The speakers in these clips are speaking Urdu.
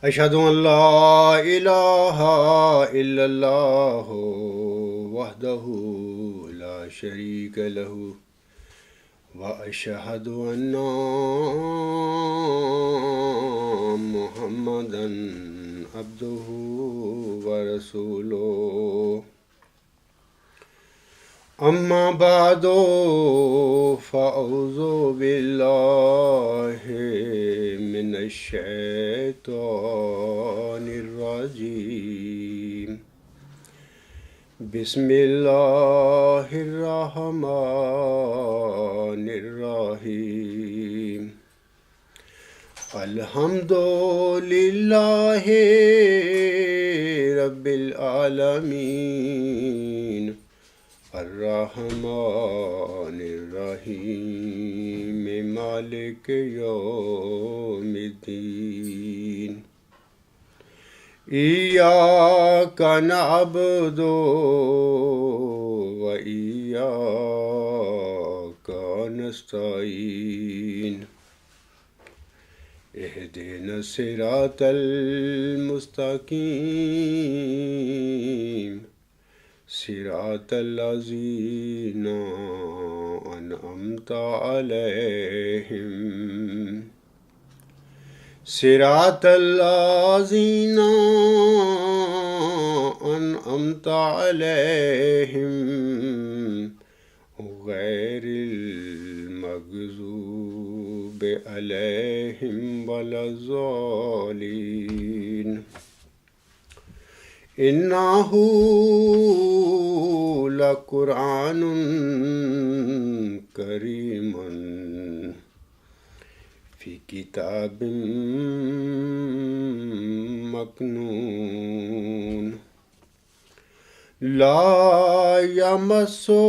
اشہد ان لا الہ الا اللہ وحدہ لا شریک لہ واشہد ان محمدا عبدہ ورسولہ اما بعد فاعوذ باللہ من الشیطان الرجیم بسم اللہ الرحمن الرحیم الحمد للہ رب العالمین الرحمن الرحیم مالک یوم الدین ایاک نعبد و ایاک نستعین اہدنا الصراط المستقیم صراط الذین انعمت علیہم صراط الذین انعمت علیہم غیر المغضوب علیہم ولا الضالین انہ لقرآن کریم فی کتاب مکنون لا یمسہ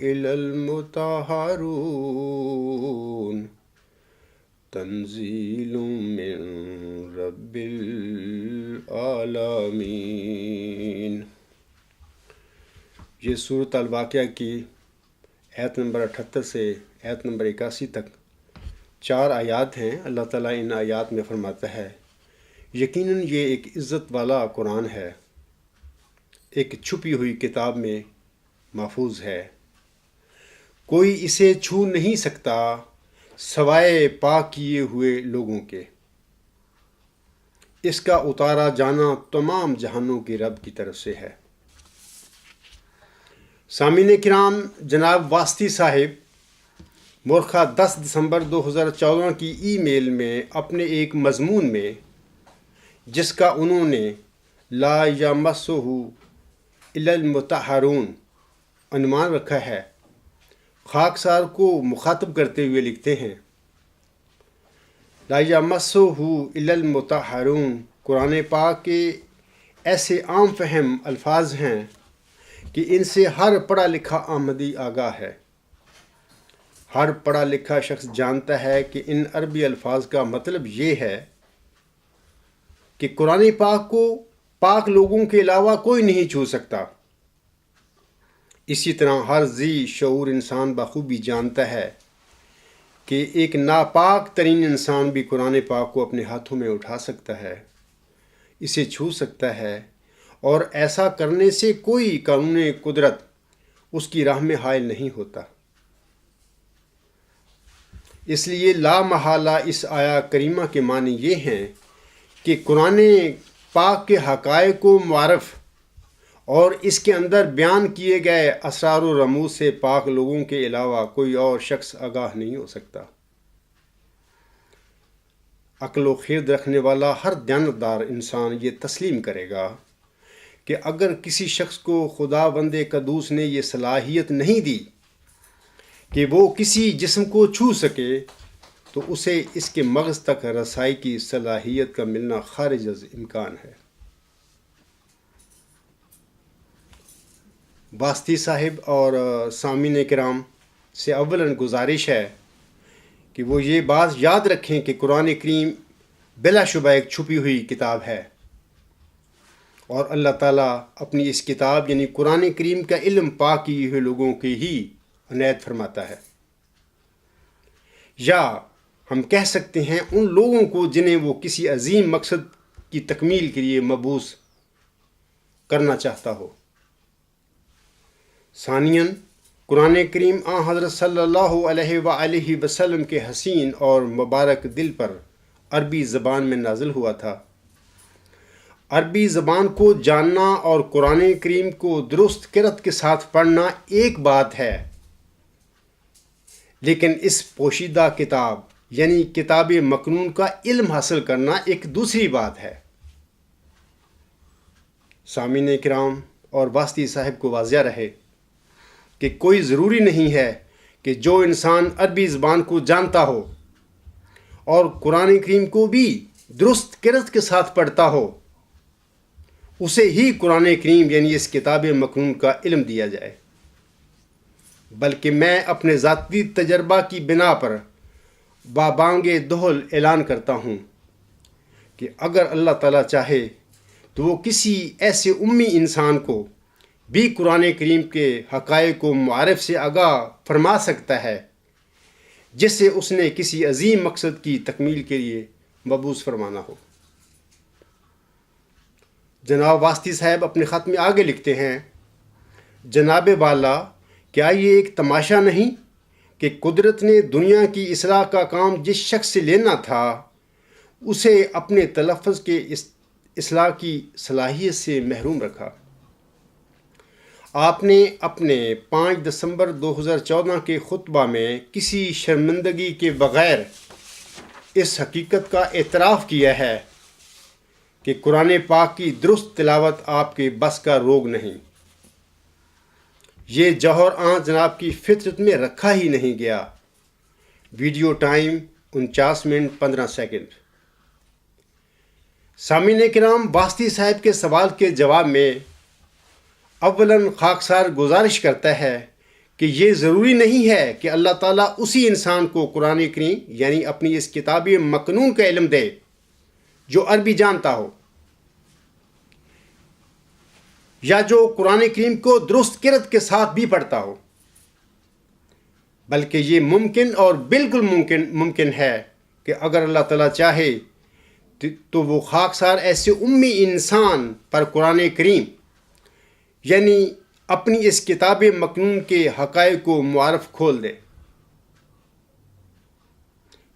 الا المطہرون تنزیل من رب العالمین۔ یہ سورۃ الواقعہ کی آیت نمبر 78 سے آیت نمبر 81 تک 4 آیات ہیں۔ اللہ تعالیٰ ان آیات میں فرماتا ہے یقیناً یہ ایک عزت والا قرآن ہے، ایک چھپی ہوئی کتاب میں محفوظ ہے، کوئی اسے چھو نہیں سکتا سوائے پاک کیے ہوئے لوگوں کے۔ اس کا اتارا جانا تمام جہانوں کے رب کی طرف سے ہے۔ سامعین کرام، جناب واسطی صاحب مورخہ 10 دسمبر 2014 کی ای میل میں اپنے ایک مضمون میں، جس کا انہوں نے لا یمسہ الا المطہرون عنوان رکھا ہے، خاکسار کو مخاطب کرتے ہوئے لکھتے ہیں لا یمسہ الا المطہرون قرآن پاک کے ایسے عام فہم الفاظ ہیں کہ ان سے ہر پڑھا لکھا احمدی آگاہ ہے۔ ہر پڑھا لکھا شخص جانتا ہے کہ ان عربی الفاظ کا مطلب یہ ہے کہ قرآن پاک کو پاک لوگوں کے علاوہ کوئی نہیں چھو سکتا۔ اسی طرح ہر ذی شعور انسان بخوبی جانتا ہے کہ ایک ناپاک ترین انسان بھی قرآن پاک کو اپنے ہاتھوں میں اٹھا سکتا ہے، اسے چھو سکتا ہے، اور ایسا کرنے سے کوئی قانون قدرت اس کی راہ میں حائل نہیں ہوتا۔ اس لیے لا محالہ اس آیا کریمہ کے معنی یہ ہیں کہ قرآن پاک کے حقائق کو معرف اور اس کے اندر بیان کیے گئے اسرار و رموز سے پاک لوگوں کے علاوہ کوئی اور شخص آگاہ نہیں ہو سکتا۔ عقل و خرد رکھنے والا ہر دیانتدار انسان یہ تسلیم کرے گا کہ اگر کسی شخص کو خدا بند قدوس نے یہ صلاحیت نہیں دی کہ وہ کسی جسم کو چھو سکے، تو اسے اس کے مغز تک رسائی کی صلاحیت کا ملنا خارج از امکان ہے۔ واسطی صاحب اور سامعین کرام سے اولاً گزارش ہے کہ وہ یہ بات یاد رکھیں کہ قرآن کریم بلا شبہ ایک چھپی ہوئی کتاب ہے، اور اللہ تعالیٰ اپنی اس کتاب یعنی قرآن کریم کا علم پاک کیے ہوئے لوگوں کی ہی عنایت فرماتا ہے، یا ہم کہہ سکتے ہیں ان لوگوں کو جنہیں وہ کسی عظیم مقصد کی تکمیل کے لیے مبعوث کرنا چاہتا ہو۔ ثانیاً، قرآن کریم حضرت صلی اللہ علیہ وآلہ وسلم کے حسین اور مبارک دل پر عربی زبان میں نازل ہوا تھا۔ عربی زبان کو جاننا اور قرآن کریم کو درست قرأت کے ساتھ پڑھنا ایک بات ہے، لیکن اس پوشیدہ کتاب یعنی کتاب مکنون کا علم حاصل کرنا ایک دوسری بات ہے۔ سامعین کرام اور واسطی صاحب کو واضح رہے کہ کوئی ضروری نہیں ہے کہ جو انسان عربی زبان کو جانتا ہو اور قرآن کریم کو بھی درست قرأت کے ساتھ پڑھتا ہو، اسے ہی قرآن کریم یعنی اس کتاب مکنون کا علم دیا جائے، بلکہ میں اپنے ذاتی تجربہ کی بنا پر بابانگ دہل اعلان کرتا ہوں کہ اگر اللہ تعالیٰ چاہے تو وہ کسی ایسے امی انسان کو بھی قرآن کریم کے حقائق و معارف سے آگاہ فرما سکتا ہے جسے اس نے کسی عظیم مقصد کی تکمیل کے لیے مبعوث فرمانا ہو۔ جناب واسطی صاحب اپنے خط میں آگے لکھتے ہیں، جناب والا، کیا یہ ایک تماشا نہیں کہ قدرت نے دنیا کی اصلاح کا کام جس شخص سے لینا تھا اسے اپنے تلفظ کے اصلاح کی صلاحیت سے محروم رکھا۔ آپ نے اپنے 5 دسمبر 2014 کے خطبہ میں کسی شرمندگی کے بغیر اس حقیقت کا اعتراف کیا ہے کہ قرآن پاک کی درست تلاوت آپ کے بس کا روگ نہیں۔ یہ جوہر جناب کی فطرت میں رکھا ہی نہیں گیا۔ Video time 49 minute 15 second. سامعین کرام، واسطی صاحب کے سوال کے جواب میں اولاً خاکسار گزارش کرتا ہے کہ یہ ضروری نہیں ہے کہ اللہ تعالیٰ اسی انسان کو قرآن کریم یعنی اپنی اس کتاب مکنون کا علم دے جو عربی جانتا ہو یا جو قرآن کریم کو درست قرأت کے ساتھ بھی پڑھتا ہو، بلکہ یہ ممکن اور بالکل ممکن ہے کہ اگر اللہ تعالیٰ چاہے تو وہ خاکسار ایسے امی انسان پر قرآن کریم یعنی اپنی اس کتاب مکنون کے حقائق کو معارف کھول دے۔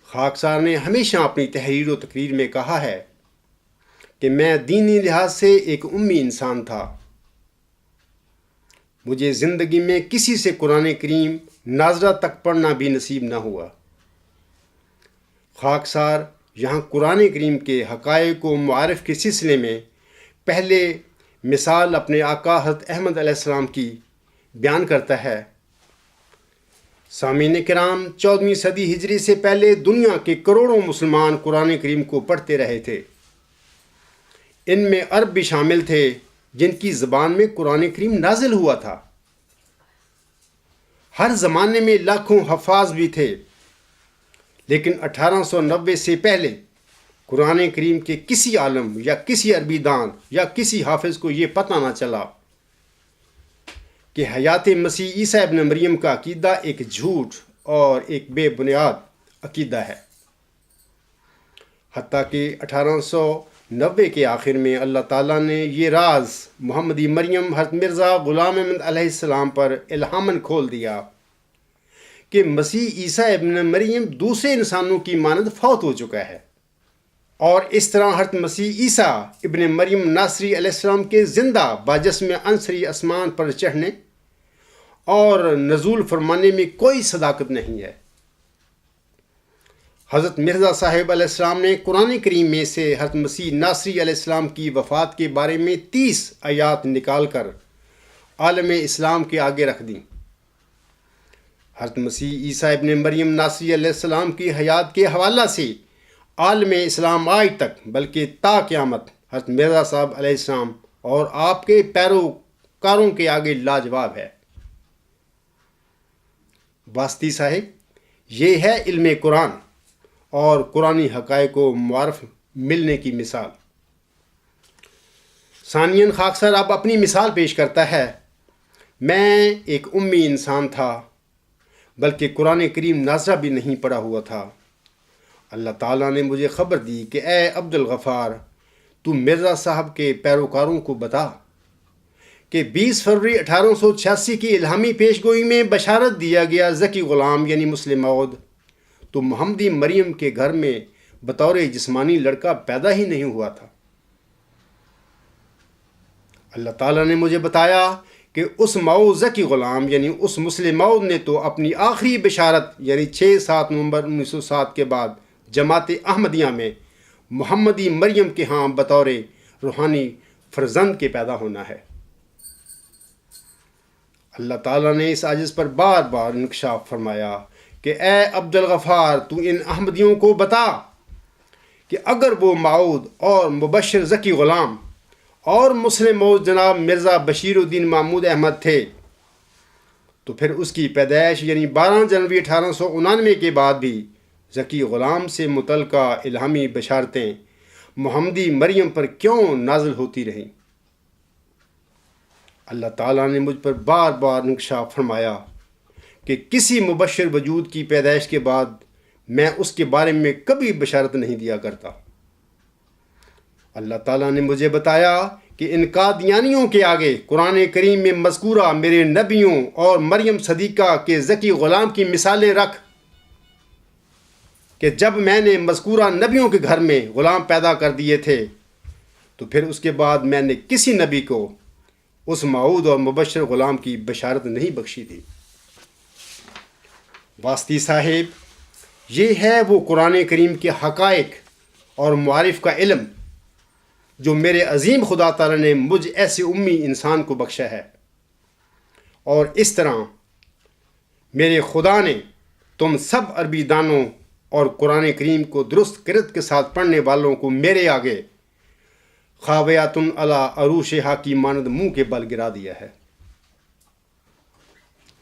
خاکسار نے ہمیشہ اپنی تحریر و تقریر میں کہا ہے کہ میں دینی لحاظ سے ایک امی انسان تھا، مجھے زندگی میں کسی سے قرآن کریم ناظرہ تک پڑھنا بھی نصیب نہ ہوا۔ خاکسار یہاں قرآن کریم کے حقائق و معارف کے سلسلے میں پہلے مثال اپنے آقا حضرت احمد علیہ السلام کی بیان کرتا ہے۔ سامعین کرام، 14ویں صدی ہجری سے پہلے دنیا کے کروڑوں مسلمان قرآن کریم کو پڑھتے رہے تھے۔ ان میں عرب بھی شامل تھے جن کی زبان میں قرآن کریم نازل ہوا تھا۔ ہر زمانے میں لاکھوں حفاظ بھی تھے، لیکن 1890 سے پہلے قرآن کریم کے کسی عالم یا کسی عربی دان یا کسی حافظ کو یہ پتہ نہ چلا کہ حیات مسیح عیسیٰ ابن مریم کا عقیدہ ایک جھوٹ اور ایک بے بنیاد عقیدہ ہے۔ حتیٰ کہ 1890 کے آخر میں اللہ تعالیٰ نے یہ راز محمدی مریم حضرت مرزا غلام احمد علیہ السلام پر الہاماً کھول دیا کہ مسیح عیسیٰ ابن مریم دوسرے انسانوں کی مانند فوت ہو چکا ہے، اور اس طرح حضرت مسیح عیسیٰ ابن مریم ناصری علیہ السلام کے زندہ باجسم عنصری آسمان پر چڑھنے اور نزول فرمانے میں کوئی صداقت نہیں ہے۔ حضرت مرزا صاحب علیہ السلام نے قرآن کریم میں سے حضرت مسیح ناصری علیہ السلام کی وفات کے بارے میں 30 آیات نکال کر عالم اسلام کے آگے رکھ دیں۔ حضرت مسیح عیسیٰ ابن مریم ناصری علیہ السلام کی حیات کے حوالہ سے عالم اسلام آج تک بلکہ تا قیامت حضرت مرزا صاحب علیہ السلام اور آپ کے پیروکاروں کے آگے لاجواب ہے۔ واسطی صاحب، یہ ہے علم قرآن اور قرآنی حقائق و معارف ملنے کی مثال۔ ثانیاً خاکسار اب اپنی مثال پیش کرتا ہے، میں ایک امی انسان تھا، بلکہ قرآن کریم ناظرہ بھی نہیں پڑھا ہوا تھا، اللہ تعالیٰ نے مجھے خبر دی کہ اے عبد الغفار، تو مرزا صاحب کے پیروکاروں کو بتا کہ 20 فروری 1886 کی الہامی پیش گوئی میں بشارت دیا گیا ذکی غلام یعنی مسلم موعود تو محمدی مریم کے گھر میں بطور جسمانی لڑکا پیدا ہی نہیں ہوا تھا۔ اللہ تعالیٰ نے مجھے بتایا کہ اس موعود ذکی غلام یعنی اس مسلم موعود نے تو اپنی آخری بشارت یعنی 6-7 نومبر 1907 کے بعد جماعت احمدیہ میں محمدی مریم کے ہاں بطور روحانی فرزند کے پیدا ہونا ہے۔ اللہ تعالیٰ نے اس عاجز پر بار بار انکشاف فرمایا کہ اے عبد الغفار، تو ان احمدیوں کو بتا کہ اگر وہ موعود اور مبشر ذکی غلام اور مسلم موعود جناب مرزا بشیر الدین محمود احمد تھے تو پھر اس کی پیدائش یعنی 12 جنوری 1899 کے بعد بھی ذکی غلام سے متعلقہ الہامی بشارتیں محمدی مریم پر کیوں نازل ہوتی رہیں؟ اللہ تعالیٰ نے مجھ پر بار بار انکشاف فرمایا کہ کسی مبشر وجود کی پیدائش کے بعد میں اس کے بارے میں کبھی بشارت نہیں دیا کرتا۔ اللہ تعالیٰ نے مجھے بتایا کہ ان قادیانیوں کے آگے قرآن کریم میں مذکورہ میرے نبیوں اور مریم صدیقہ کے ذکی غلام کی مثالیں رکھ کہ جب میں نے مذکورہ نبیوں کے گھر میں غلام پیدا کر دیے تھے تو پھر اس کے بعد میں نے کسی نبی کو اس موعود اور مبشر غلام کی بشارت نہیں بخشی تھی۔ واسطی صاحب، یہ ہے وہ قرآن کریم کے حقائق اور معارف کا علم جو میرے عظیم خدا تعالیٰ نے مجھ ایسے امی انسان کو بخشا ہے، اور اس طرح میرے خدا نے تم سب عربی دانوں اور قرآن کریم کو درست قرت کے ساتھ پڑھنے والوں کو میرے آگے خاویاتن علی عروشہا کی مانند منہ کے بل گرا دیا ہے۔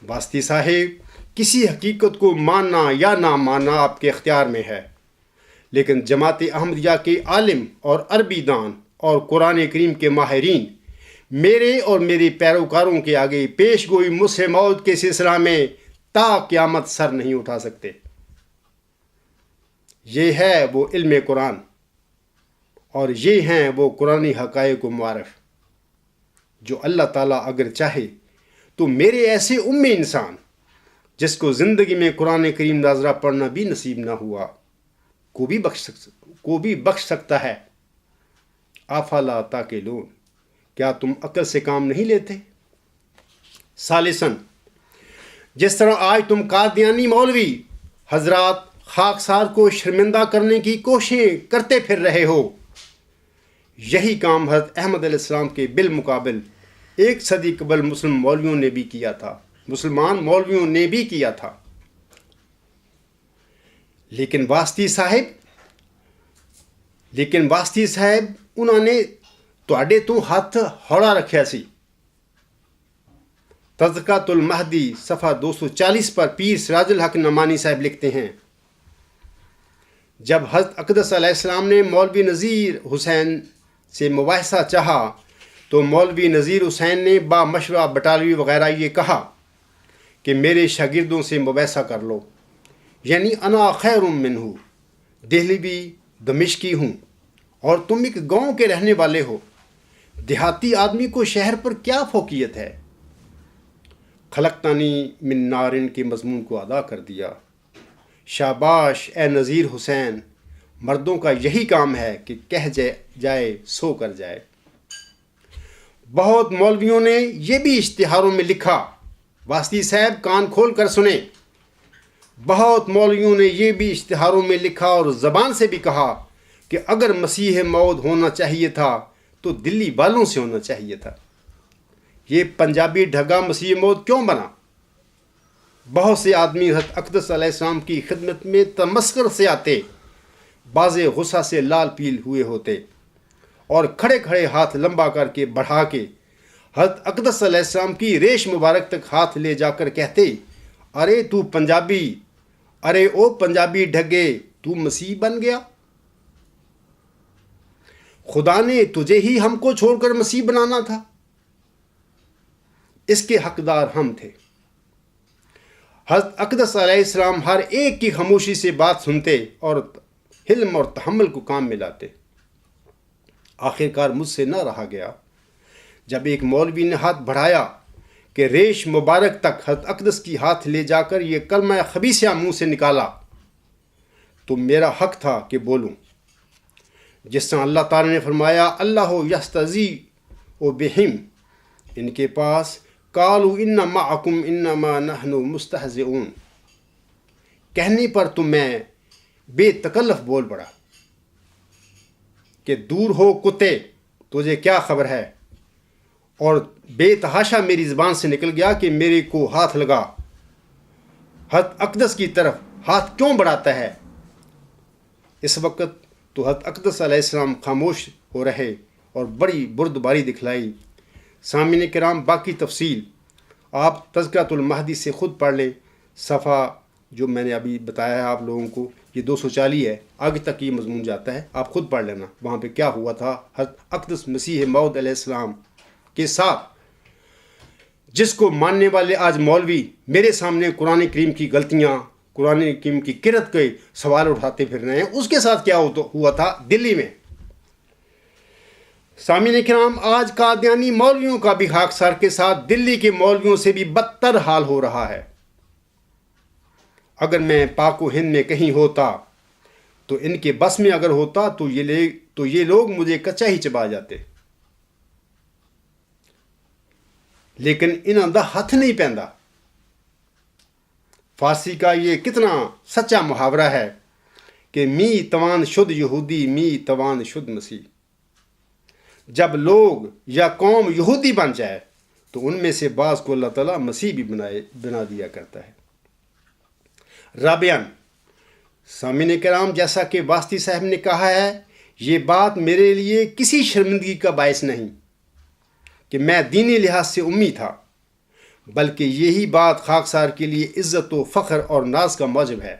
واسطی صاحب، کسی حقیقت کو ماننا یا نہ ماننا آپ کے اختیار میں ہے، لیکن جماعت احمدیہ کے عالم اور عربی دان اور قرآن کریم کے ماہرین میرے اور میرے پیروکاروں کے آگے پیش گوئی مسلم موعود کے سلسلہ میں تا قیامت سر نہیں اٹھا سکتے۔ یہ ہے وہ علم قرآن اور یہ ہیں وہ قرآنی حقائق و معارف جو اللہ تعالیٰ اگر چاہے تو میرے ایسے امی انسان جس کو زندگی میں قرآن کریم ناظرہ پڑھنا بھی نصیب نہ ہوا کو بھی بخش سکتا ہے۔ افلا تعقلون، کیا تم عقل سے کام نہیں لیتے؟ ثالثاً، جس طرح آج تم قادیانی مولوی حضرات خاکسار کو شرمندہ کرنے کی کوششیں کرتے پھر رہے ہو، یہی کام حضرت احمد علیہ السلام کے بالمقابل 1 صدی قبل مسلمان مولویوں نے بھی کیا تھا۔ لیکن واسطی صاحب انہوں نے تواڈے تو ہاتھ ہڑا رکھیا سی۔ تذکرۃ المہدی صفحہ 240 پر پیر سراج الحق نعمانی صاحب لکھتے ہیں، جب حضرت اقدس علیہ السلام نے مولوی نذیر حسین سے مباحثہ چاہا تو مولوی نذیر حسین نے با مشورہ بٹالوی وغیرہ یہ کہا کہ میرے شاگردوں سے مباحثہ کر لو، یعنی انا خیر منہ، دہلوی دمشقی ہوں اور تم ایک گاؤں کے رہنے والے ہو، دیہاتی آدمی کو شہر پر کیا فوقیت ہے؟ خلقتنی من نارن کے مضمون کو ادا کر دیا۔ شاباش اے نذیر حسین، مردوں کا یہی کام ہے کہ کہہ جائے سو کر جائے۔ بہت مولویوں نے یہ بھی اشتہاروں میں لکھا، واسطی صاحب کان کھول کر سنیں، بہت مولویوں نے یہ بھی اشتہاروں میں لکھا اور زبان سے بھی کہا کہ اگر مسیح موعود ہونا چاہیے تھا تو دلی والوں سے ہونا چاہیے تھا، یہ پنجابی ڈھگا مسیح موعود کیوں بنا؟ بہت سے آدمی حضرت اقدس علیہ السلام کی خدمت میں تمسخر سے آتے، باز غصہ سے لال پیل ہوئے ہوتے اور کھڑے کھڑے ہاتھ لمبا کر کے بڑھا کے حضرت اقدس علیہ السلام کی ریش مبارک تک ہاتھ لے جا کر کہتے، ارے تو پنجابی، ارے او پنجابی ڈھگے، تو مسیح بن گیا؟ خدا نے تجھے ہی ہم کو چھوڑ کر مسیح بنانا تھا، اس کے حقدار ہم تھے۔ حضرت اقدس علیہ السلام ہر ایک کی خاموشی سے بات سنتے اور حلم اور تحمل کو کام میں لاتے۔ آخر کار مجھ سے نہ رہا گیا جب ایک مولوی نے ہاتھ بڑھایا کہ ریش مبارک تک حضرت اقدس کی ہاتھ لے جا کر یہ کلمہ خبیثہ منہ سے نکالا تو میرا حق تھا کہ بولوں، جس طرح اللہ تعالیٰ نے فرمایا اللہ یستزی و بہم، ان کے پاس قالوا ان معکم انما نحن مستہزئون، کہنے پر تو میں بے تکلف بول پڑا کہ دور ہو کتے، تجھے کیا خبر ہے، اور بے تحاشا میری زبان سے نکل گیا کہ میرے کو ہاتھ لگا، حضرت اقدس کی طرف ہاتھ کیوں بڑھاتا ہے؟ اس وقت تو حضرت اقدس علیہ السلام خاموش ہو رہے اور بڑی بردباری دکھلائی۔ سامعین کرام، باقی تفصیل آپ تذکرۃ المہدی سے خود پڑھ لیں، صفحہ جو میں نے ابھی بتایا ہے آپ لوگوں کو، یہ 240 ہے، آگے تک یہ مضمون جاتا ہے، آپ خود پڑھ لینا وہاں پہ کیا ہوا تھا حضرت اقدس مسیح موعود علیہ السلام کے ساتھ، جس کو ماننے والے آج مولوی میرے سامنے قرآن کریم کی غلطیاں، قرآن کریم کی قرت کے سوال اٹھاتے پھر رہے ہیں، اس کے ساتھ کیا ہوا تھا دلی میں۔ سامعین کرام، آج قادیانی مولویوں کا بھی خاکسار کے ساتھ دلی کے مولویوں سے بھی بدتر حال ہو رہا ہے۔ اگر میں پاک و ہند میں کہیں ہوتا تو ان کے بس میں اگر ہوتا تو یہ لوگ مجھے کچا ہی چبا جاتے، لیکن انہاں دا ہاتھ نہیں پیندا۔ فارسی کا یہ کتنا سچا محاورہ ہے کہ می توان شد یہودی می توان شد مسیح۔ جب لوگ یا قوم یہودی بن جائے تو ان میں سے بعض کو اللہ تعالیٰ مسیح بھی بنا دیا کرتا ہے۔ رابعاً، سامعین کرام، جیسا کہ واسطی صاحب نے کہا ہے، یہ بات میرے لیے کسی شرمندگی کا باعث نہیں کہ میں دینی لحاظ سے امی تھا، بلکہ یہی بات خاکسار کے لیے عزت و فخر اور ناز کا موجب ہے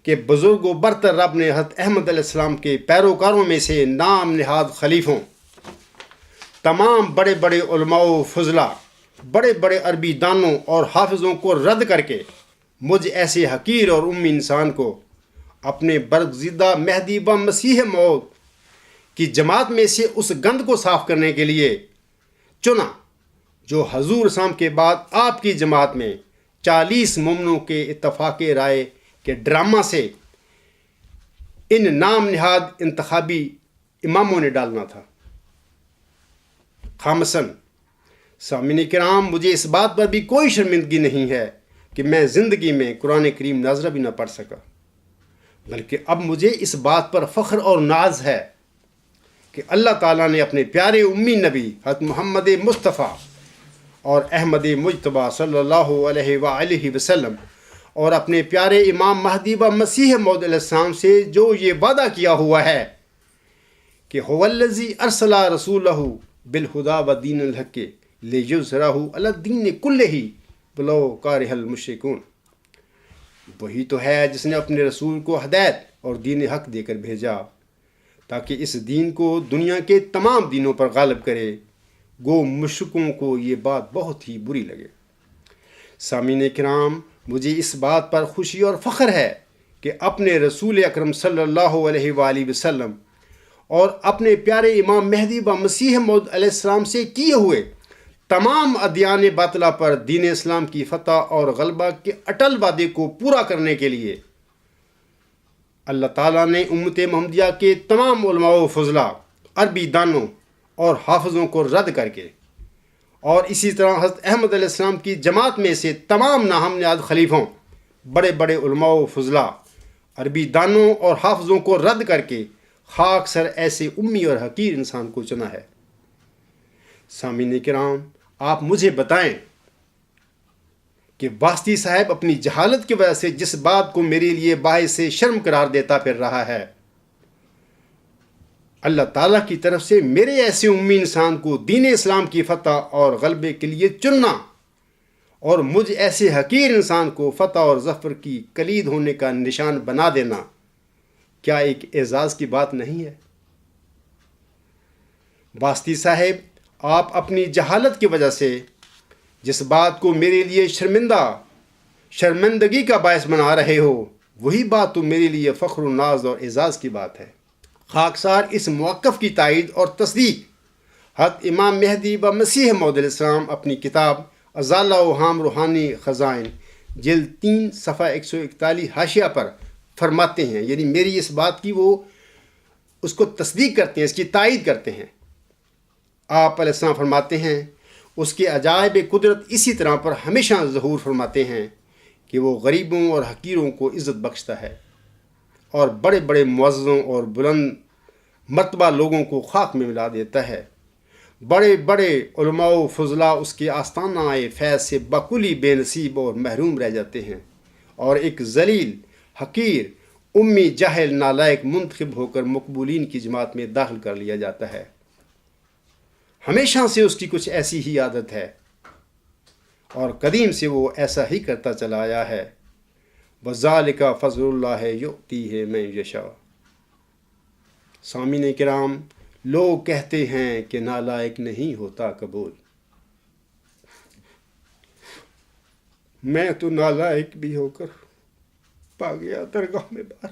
کہ بزرگ و برتر رب نے حضرت احمد علیہ السلام کے پیروکاروں میں سے نام نہاد خلیفوں، تمام بڑے بڑے علماء و فضلاء، بڑے بڑے عربی دانوں اور حافظوں کو رد کر کے مجھ ایسے حقیر اور امی انسان کو اپنے برگزیدہ مہدی و مسیح موعود کی جماعت میں سے اس گند کو صاف کرنے کے لیے چنا جو حضور اسلام کے بعد آپ کی جماعت میں 40 مومنوں کے اتفاق رائے کے ڈرامہ سے ان نام نہاد انتخابی اماموں نے ڈالنا تھا۔ خامساً، سامعین کرام، مجھے اس بات پر بھی کوئی شرمندگی نہیں ہے کہ میں زندگی میں قرآن کریم ناظرہ بھی نہ پڑھ سکا، بلکہ اب مجھے اس بات پر فخر اور ناز ہے کہ اللہ تعالیٰ نے اپنے پیارے امی نبی حضرت محمد مصطفیٰ اور احمد مجتبیٰ صلی اللہ علیہ وآلہ وسلم اور اپنے پیارے امام مہدی و مسیح موعود علیہ السلام سے جو یہ وعدہ کیا ہوا ہے کہ هو الذی ارسل رسولہ بالہدی ودین الحق لیظہرہ علی الدین کلہ ولو کارہ المشرکون، وہی تو ہے جس نے اپنے رسول کو ہدایت اور دین حق دے کر بھیجا تاکہ اس دین کو دنیا کے تمام دینوں پر غالب کرے، گو مشرکوں کو یہ بات بہت ہی بری لگے۔ سامعین کرام، مجھے اس بات پر خوشی اور فخر ہے کہ اپنے رسول اکرم صلی اللہ علیہ وآلہ وسلم اور اپنے پیارے امام مہدی و مسیح موعود علیہ السلام سے کیے ہوئے تمام ادیان باطلہ پر دین اسلام کی فتح اور غلبہ کے اٹل وعدے کو پورا کرنے کے لیے اللہ تعالیٰ نے امت محمدیہ کے تمام علماء و فضلاء، عربی دانوں اور حافظوں کو رد کر کے، اور اسی طرح حضرت احمد علیہ السلام کی جماعت میں سے تمام ناہم نہاد خلیفوں، بڑے بڑے علماء و فضلاء، عربی دانوں اور حافظوں کو رد کر کے خاک سر ایسے امی اور حقیر انسان کو چنا ہے۔ سامعین کرام، آپ مجھے بتائیں کہ واسطی صاحب اپنی جہالت کی وجہ سے جس بات کو میرے لیے باعث شرم قرار دیتا پھر رہا ہے، اللہ تعالیٰ کی طرف سے میرے ایسے امی انسان کو دین اسلام کی فتح اور غلبے کے لیے چننا اور مجھ ایسے حقیر انسان کو فتح اور ظفر کی کلید ہونے کا نشان بنا دینا کیا ایک اعزاز کی بات نہیں ہے؟ واسطی صاحب، آپ اپنی جہالت کی وجہ سے جس بات کو میرے لیے شرمندگی کا باعث بنا رہے ہو، وہی بات تو میرے لیے فخر و ناز اور اعزاز کی بات ہے۔ خاکسار اس موقف کی تائید اور تصدیق حضرت امام مہدی و مسیح موعود علیہ السلام اپنی کتاب ازالہ و ہام روحانی خزائن جلد 3 صفحہ 141 حاشیہ پر فرماتے ہیں، یعنی میری اس بات کی وہ اس کو تصدیق کرتے ہیں، اس کی تائید کرتے ہیں۔ آپ علیہ السلام فرماتے ہیں اس کے عجائب قدرت اسی طرح پر ہمیشہ ظہور فرماتے ہیں کہ وہ غریبوں اور حقیروں کو عزت بخشتا ہے اور بڑے بڑے معززوں اور بلند مرتبہ لوگوں کو خاک میں ملا دیتا ہے۔ بڑے بڑے علماء و فضلاء اس کے آستانہ فیض سے بکلی بے نصیب اور محروم رہ جاتے ہیں، اور ایک ذلیل حقیر امی جاہل نالائق منتخب ہو کر مقبولین کی جماعت میں داخل کر لیا جاتا ہے۔ ہمیشہ سے اس کی کچھ ایسی ہی عادت ہے اور قدیم سے وہ ایسا ہی کرتا چلا آیا ہے۔ وَذَلِكَ فَضْلُ اللَّهِ يُؤْتِيهِ مَن يَشَاءُ۔ سامعین کرام، لوگ کہتے ہیں کہ نالائق نہیں ہوتا قبول۔ میں تو نالائق بھی ہو کر پا گیا درگاہ میں بار۔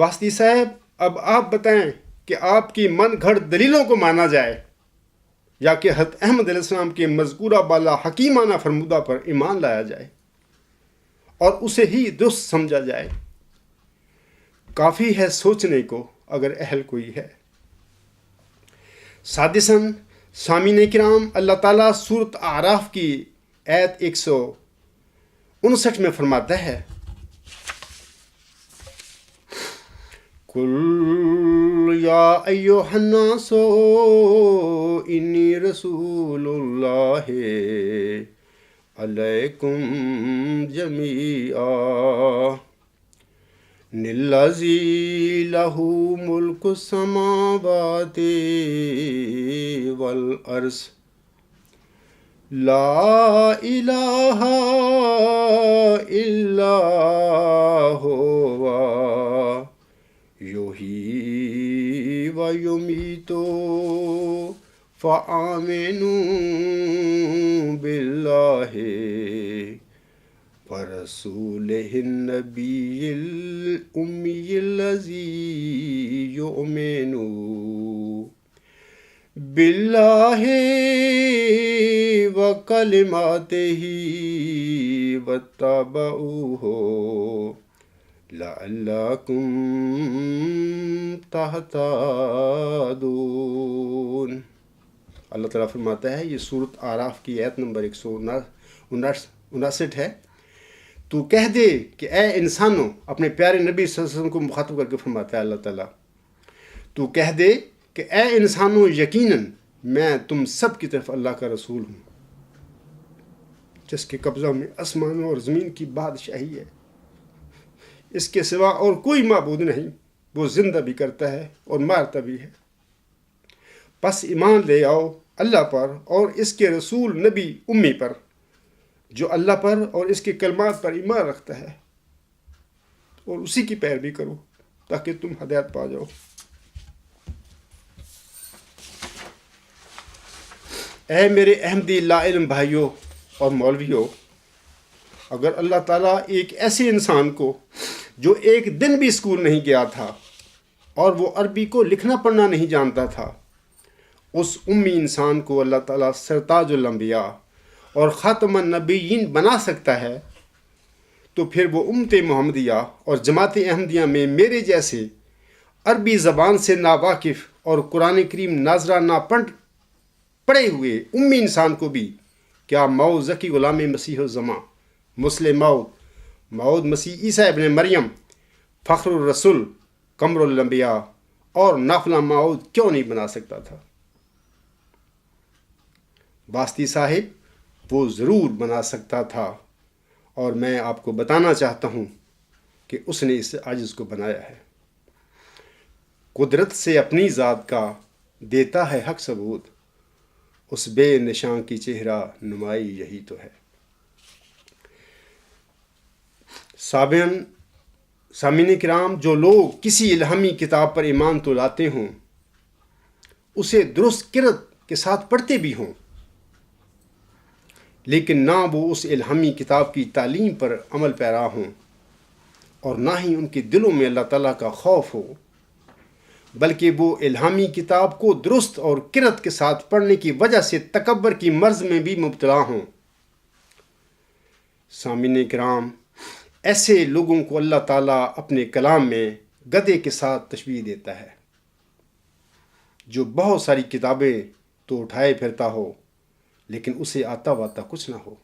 واسطی صاحب، اب آپ بتائیں کہ آپ کی من گھڑ دلیلوں کو مانا جائے یا کہ حضرت احمد علیہ السلام کے مذکورہ بالا حکیمانہ فرمودہ پر ایمان لایا جائے اور اسے ہی درست سمجھا جائے۔ کافی ہے سوچنے کو اگر اہل کوئی ہے۔ سادساً، سامعین کرام، اللہ تعالیٰ سورۃ اعراف کی آیت 159 میں فرماتا ہے، قُلْ یا ایھا الناس انی رسول اللہ علیکم جمیعا الذی لہ ملک السماوات والارض لا الہ الا ہوا یحیی و یمیت فآمنوا باللہ ورسولہ النبی الامی الذی یؤمن باللہ وکلماتہ واتبعوہ لعلکم تہتدون۔ اللہ تعالیٰ فرماتا ہے، یہ سورۃ اعراف کی آیت نمبر 159 ہے، تو کہہ دے کہ اے انسانوں، اپنے پیارے نبی صلی اللہ علیہ وسلم کو مخاطب کر کے فرماتا ہے اللہ تعالیٰ، تو کہہ دے کہ اے انسانوں، یقیناً میں تم سب کی طرف اللہ کا رسول ہوں، جس کے قبضہ میں آسمانوں اور زمین کی بادشاہی ہے، اس کے سوا اور کوئی معبود نہیں، وہ زندہ بھی کرتا ہے اور مارتا بھی ہے۔ پس ایمان لے آؤ اللہ پر اور اس کے رسول نبی امی پر، جو اللہ پر اور اس کے کلمات پر ایمان رکھتا ہے، اور اسی کی پیروی کرو تاکہ تم ہدایت پا جاؤ۔ اے میرے احمدی لا علم بھائیوں اور مولویوں، اگر اللہ تعالیٰ ایک ایسے انسان کو جو ایک دن بھی اسکول نہیں گیا تھا اور وہ عربی کو لکھنا پڑھنا نہیں جانتا تھا، اس امی انسان کو اللہ تعالیٰ سرتاج الانبیاء اور خاتم النبیین بنا سکتا ہے، تو پھر وہ امت محمدیہ اور جماعت احمدیہ میں میرے جیسے عربی زبان سے ناواقف اور قرآن کریم ناظرہ نہ پڑھے ہوئے امی انسان کو بھی کیا مئو ذکی غلام مسیح الزماں، مسلم موعود مسیح عیسیٰ ابن مریم، فخر الرسول، قمر الانبیاء اور نافلہ موعود کیوں نہیں بنا سکتا تھا؟ واسطی صاحب، وہ ضرور بنا سکتا تھا، اور میں آپ کو بتانا چاہتا ہوں کہ اس نے اس عاجز کو بنایا ہے۔ قدرت سے اپنی ذات کا دیتا ہے حق ثبوت، اس بے نشان کی چہرہ نمائی یہی تو ہے۔ سامعین کرام، جو لوگ کسی الہامی کتاب پر ایمان تو لاتے ہوں، اسے درست قرت کے ساتھ پڑھتے بھی ہوں، لیکن نہ وہ اس الہامی کتاب کی تعلیم پر عمل پیرا ہوں اور نہ ہی ان کے دلوں میں اللہ تعالیٰ کا خوف ہو، بلکہ وہ الہامی کتاب کو درست اور کرت کے ساتھ پڑھنے کی وجہ سے تکبر کی مرض میں بھی مبتلا ہوں۔ سامعین کرام، ایسے لوگوں کو اللہ تعالیٰ اپنے کلام میں گدھے کے ساتھ تشبیہ دیتا ہے، جو بہت ساری کتابیں تو اٹھائے پھرتا ہو لیکن اسے آتا واتا کچھ نہ ہو۔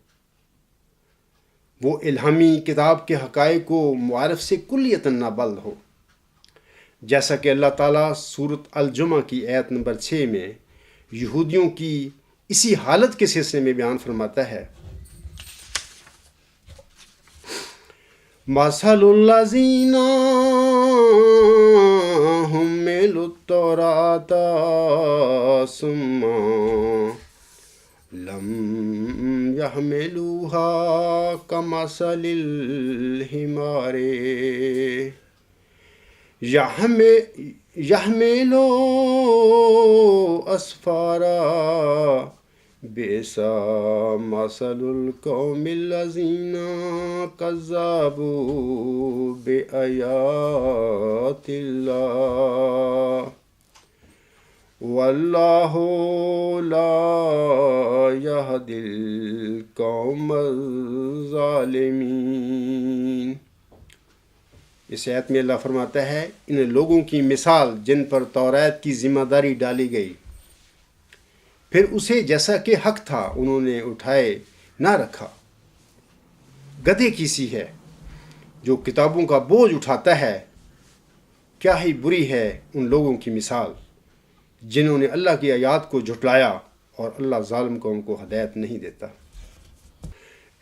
وہ الہامی کتاب کے حقائق کو معارف سے کلیتاً نابلد ہو، جیسا کہ اللہ تعالیٰ سورۃ الجمعہ کی آیت نمبر 6 میں یہودیوں کی اسی حالت کے سلسلے میں بیان فرماتا ہے، مَثَلُ الَّذِينَ حُمِّلُوا التَّوْرَاةَ ثُمَّ لَمْ يَحْمِلُوهَا كَمَثَلِ الْحِمَارِ يَحْمِلُ أَسْفَارًا بِئْسَ مَثَلُ الْقَوْمِ الَّذِينَ كَذَّبُوا بِآيَاتِ اللَّهِ وَاللَّهُ لَا يَهْدِي الْقَوْمَ الظَّالِمِينَ۔ اس آیت میں اللہ فرماتا ہے، ان لوگوں کی مثال جن پر توریت کی ذمہ داری ڈالی گئی، پھر اسے جیسا کہ حق تھا انہوں نے اٹھائے نہ رکھا، گدھے کی سی ہے جو کتابوں کا بوجھ اٹھاتا ہے۔ کیا ہی بری ہے ان لوگوں کی مثال جنہوں نے اللہ کی آیات کو جھٹلایا، اور اللہ ظالم قوم کو ہدایت نہیں دیتا۔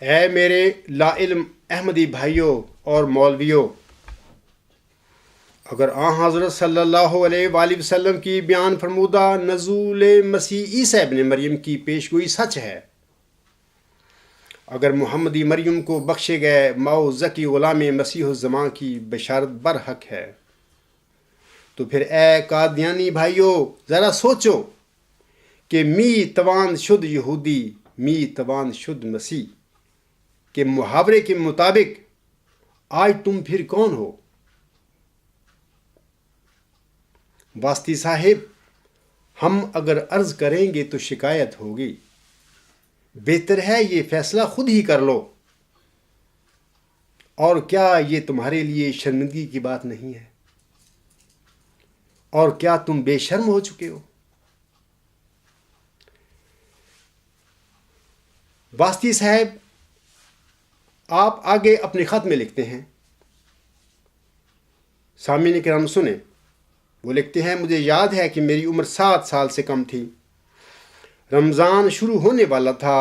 اے میرے لا علم احمدی بھائیوں اور مولویوں، اگر حضرت صلی اللہ علیہ وآلہ وسلم کی بیان فرمودہ نزول مسیح عیسیٰ ابن مریم کی پیشگوئی سچ ہے، اگر محمدی مریم کو بخشے گئے ماؤ زکی غلام مسیح الزمان کی بشارت برحق ہے، تو پھر اے قادیانی بھائیوں ذرا سوچو کہ می توان شد یہودی می توان شد مسیح کے محاورے کے مطابق آج تم پھر کون ہو؟ واسطی صاحب، ہم اگر عرض کریں گے تو شکایت ہوگی، بہتر ہے یہ فیصلہ خود ہی کر لو۔ اور کیا یہ تمہارے لیے شرمندگی کی بات نہیں ہے؟ اور کیا تم بے شرم ہو چکے ہو؟ واسطی صاحب آپ آگے اپنے خط میں لکھتے ہیں، سامعین کرام سنیں، وہ لکھتے ہیں، مجھے یاد ہے کہ میری عمر 7 سال سے کم تھی، رمضان شروع ہونے والا تھا،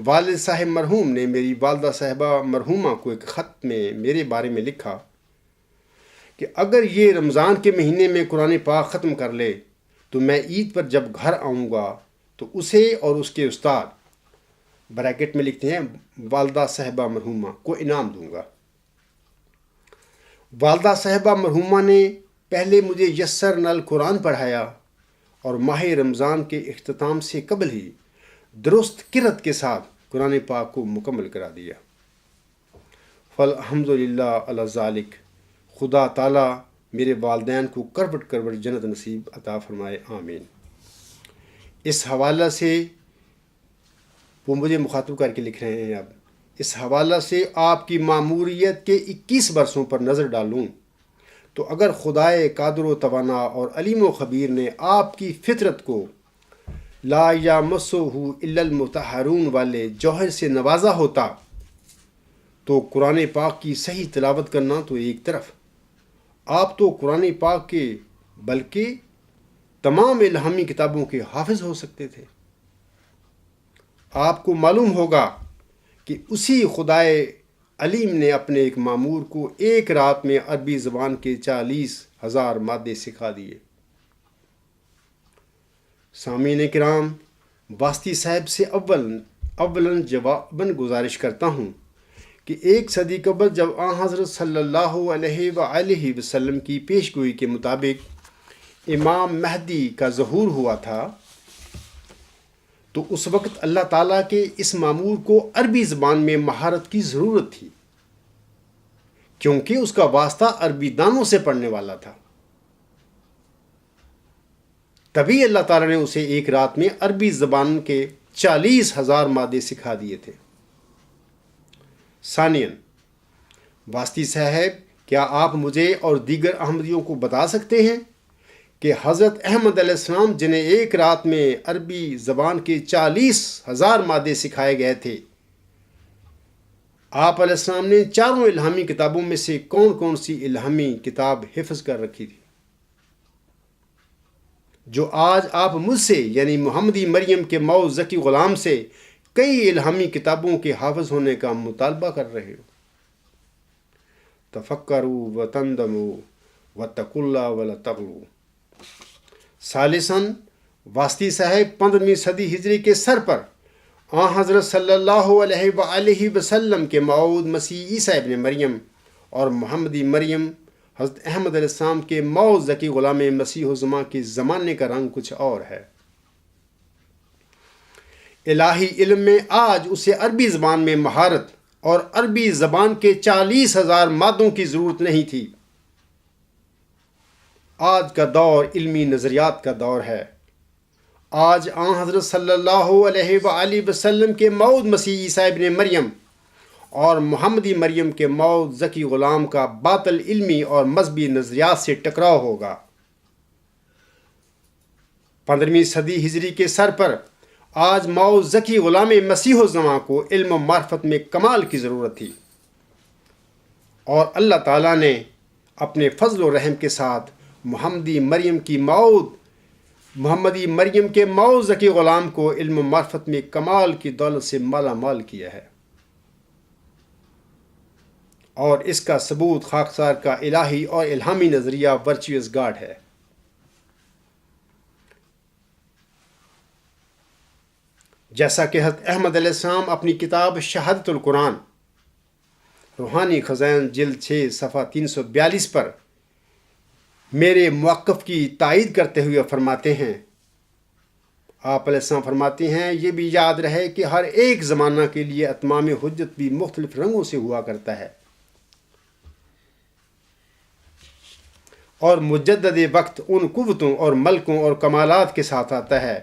والد صاحب مرحوم نے میری والدہ صاحبہ مرحومہ کو ایک خط میں میرے بارے میں لکھا کہ اگر یہ رمضان کے مہینے میں قرآن پاک ختم کر لے تو میں عید پر جب گھر آؤں گا تو اسے اور اس کے استاد، بریکٹ میں لکھتے ہیں والدہ صاحبہ مرحومہ، کو انعام دوں گا۔ والدہ صاحبہ مرحومہ نے پہلے مجھے یسر نل قرآن پڑھایا اور ماہ رمضان کے اختتام سے قبل ہی درست کرت کے ساتھ قرآن پاک کو مکمل کرا دیا۔ فالحمدللہ علی ذالک، خدا تعالیٰ میرے والدین کو کروٹ کروٹ جنت نصیب عطا فرمائے، آمین۔ اس حوالہ سے وہ مجھے مخاطب کر کے لکھ رہے ہیں، اب اس حوالہ سے آپ کی معموریت کے 21 برسوں پر نظر ڈالوں تو اگر خدائے قادر و توانا اور علیم و خبیر نے آپ کی فطرت کو لا یمسہ الا المطہرون والے جوہر سے نوازا ہوتا تو قرآن پاک کی صحیح تلاوت کرنا تو ایک طرف، آپ تو قرآن پاک کے بلکہ تمام الہامی کتابوں کے حافظ ہو سکتے تھے۔ آپ کو معلوم ہوگا کہ اسی خدائے علیم نے اپنے ایک مامور کو ایک رات میں عربی زبان کے 40,000 مادے سکھا دیے۔ سامعین کرام، واسطی صاحب سے اولاً جواباً گزارش کرتا ہوں کہ 1 صدی قبل جب حضرت صلی اللہ علیہ وآلہ وسلم کی پیشگوئی کے مطابق امام مہدی کا ظہور ہوا تھا تو اس وقت اللہ تعالیٰ کے اس مامور کو عربی زبان میں مہارت کی ضرورت تھی، کیونکہ اس کا واسطہ عربی دانوں سے پڑھنے والا تھا۔ تبھی اللہ تعالیٰ نے اسے ایک رات میں عربی زبان کے 40,000 مادے سکھا دیے تھے۔ ثانیاً، واسطی صاحب، کیا آپ مجھے اور دیگر احمدیوں کو بتا سکتے ہیں کہ حضرت احمد علیہ السلام جنہیں ایک رات میں عربی زبان کے 40,000 مادے سکھائے گئے تھے، آپ علیہ السلام نے چاروں الہامی کتابوں میں سے کون کون سی الہامی کتاب حفظ کر رکھی تھی، جو آج آپ مجھ سے یعنی محمدی مریم کے مئو ذکی غلام سے کئی الہامی کتابوں کے حافظ ہونے کا مطالبہ کر رہے ہو؟ تفکروا وتندموا واتقوا اللہ ولا تغلوا۔ ثالثاً، واسطی صاحب 15ویں صدی ہجری کے سر پر حضرت صلی اللہ علیہ وآلہ وسلم کے موعود مسیح عیسیٰ ابن مریم اور محمدی مریم حضرت احمد علیہ السلام کے موعود ذکی غلام مسیح الزماں کے زمانے کا رنگ کچھ اور ہے۔ الہی علم میں آج اسے عربی زبان میں مہارت اور عربی زبان کے 40,000 مادوں کی ضرورت نہیں تھی۔ آج کا دور علمی نظریات کا دور ہے۔ آج حضرت صلی اللہ علیہ وآلہ وسلم کے موعود مسیح عیسیٰ ابن مریم اور محمدی مریم کے موعود ذکی غلام کا باطل علمی اور مذہبی نظریات سے ٹکراؤ ہوگا۔ 15ویں صدی ہجری کے سر پر آج موعود ذکی غلام مسیح الزماں کو علم و معرفت میں کمال کی ضرورت تھی، اور اللہ تعالیٰ نے اپنے فضل و رحم کے ساتھ محمدی مریم کے موعود ذکی غلام کو علم و معرفت میں کمال کی دولت سے مالا مال کیا ہے، اور اس کا ثبوت خاکسار کا الہی اور الہامی نظریہ ورچوئس گاڈ ہے۔ جیسا کہ حضرت احمد علیہ السلام اپنی کتاب شہادت القرآن روحانی خزائن جلد 6 صفحہ 342 پر میرے موقف کی تائید کرتے ہوئے فرماتے ہیں، آپ علیہ السلام فرماتے ہیں، یہ بھی یاد رہے کہ ہر ایک زمانہ کے لیے اتمام حجت بھی مختلف رنگوں سے ہوا کرتا ہے، اور مجدد وقت ان قوتوں اور ملکوں اور کمالات کے ساتھ آتا ہے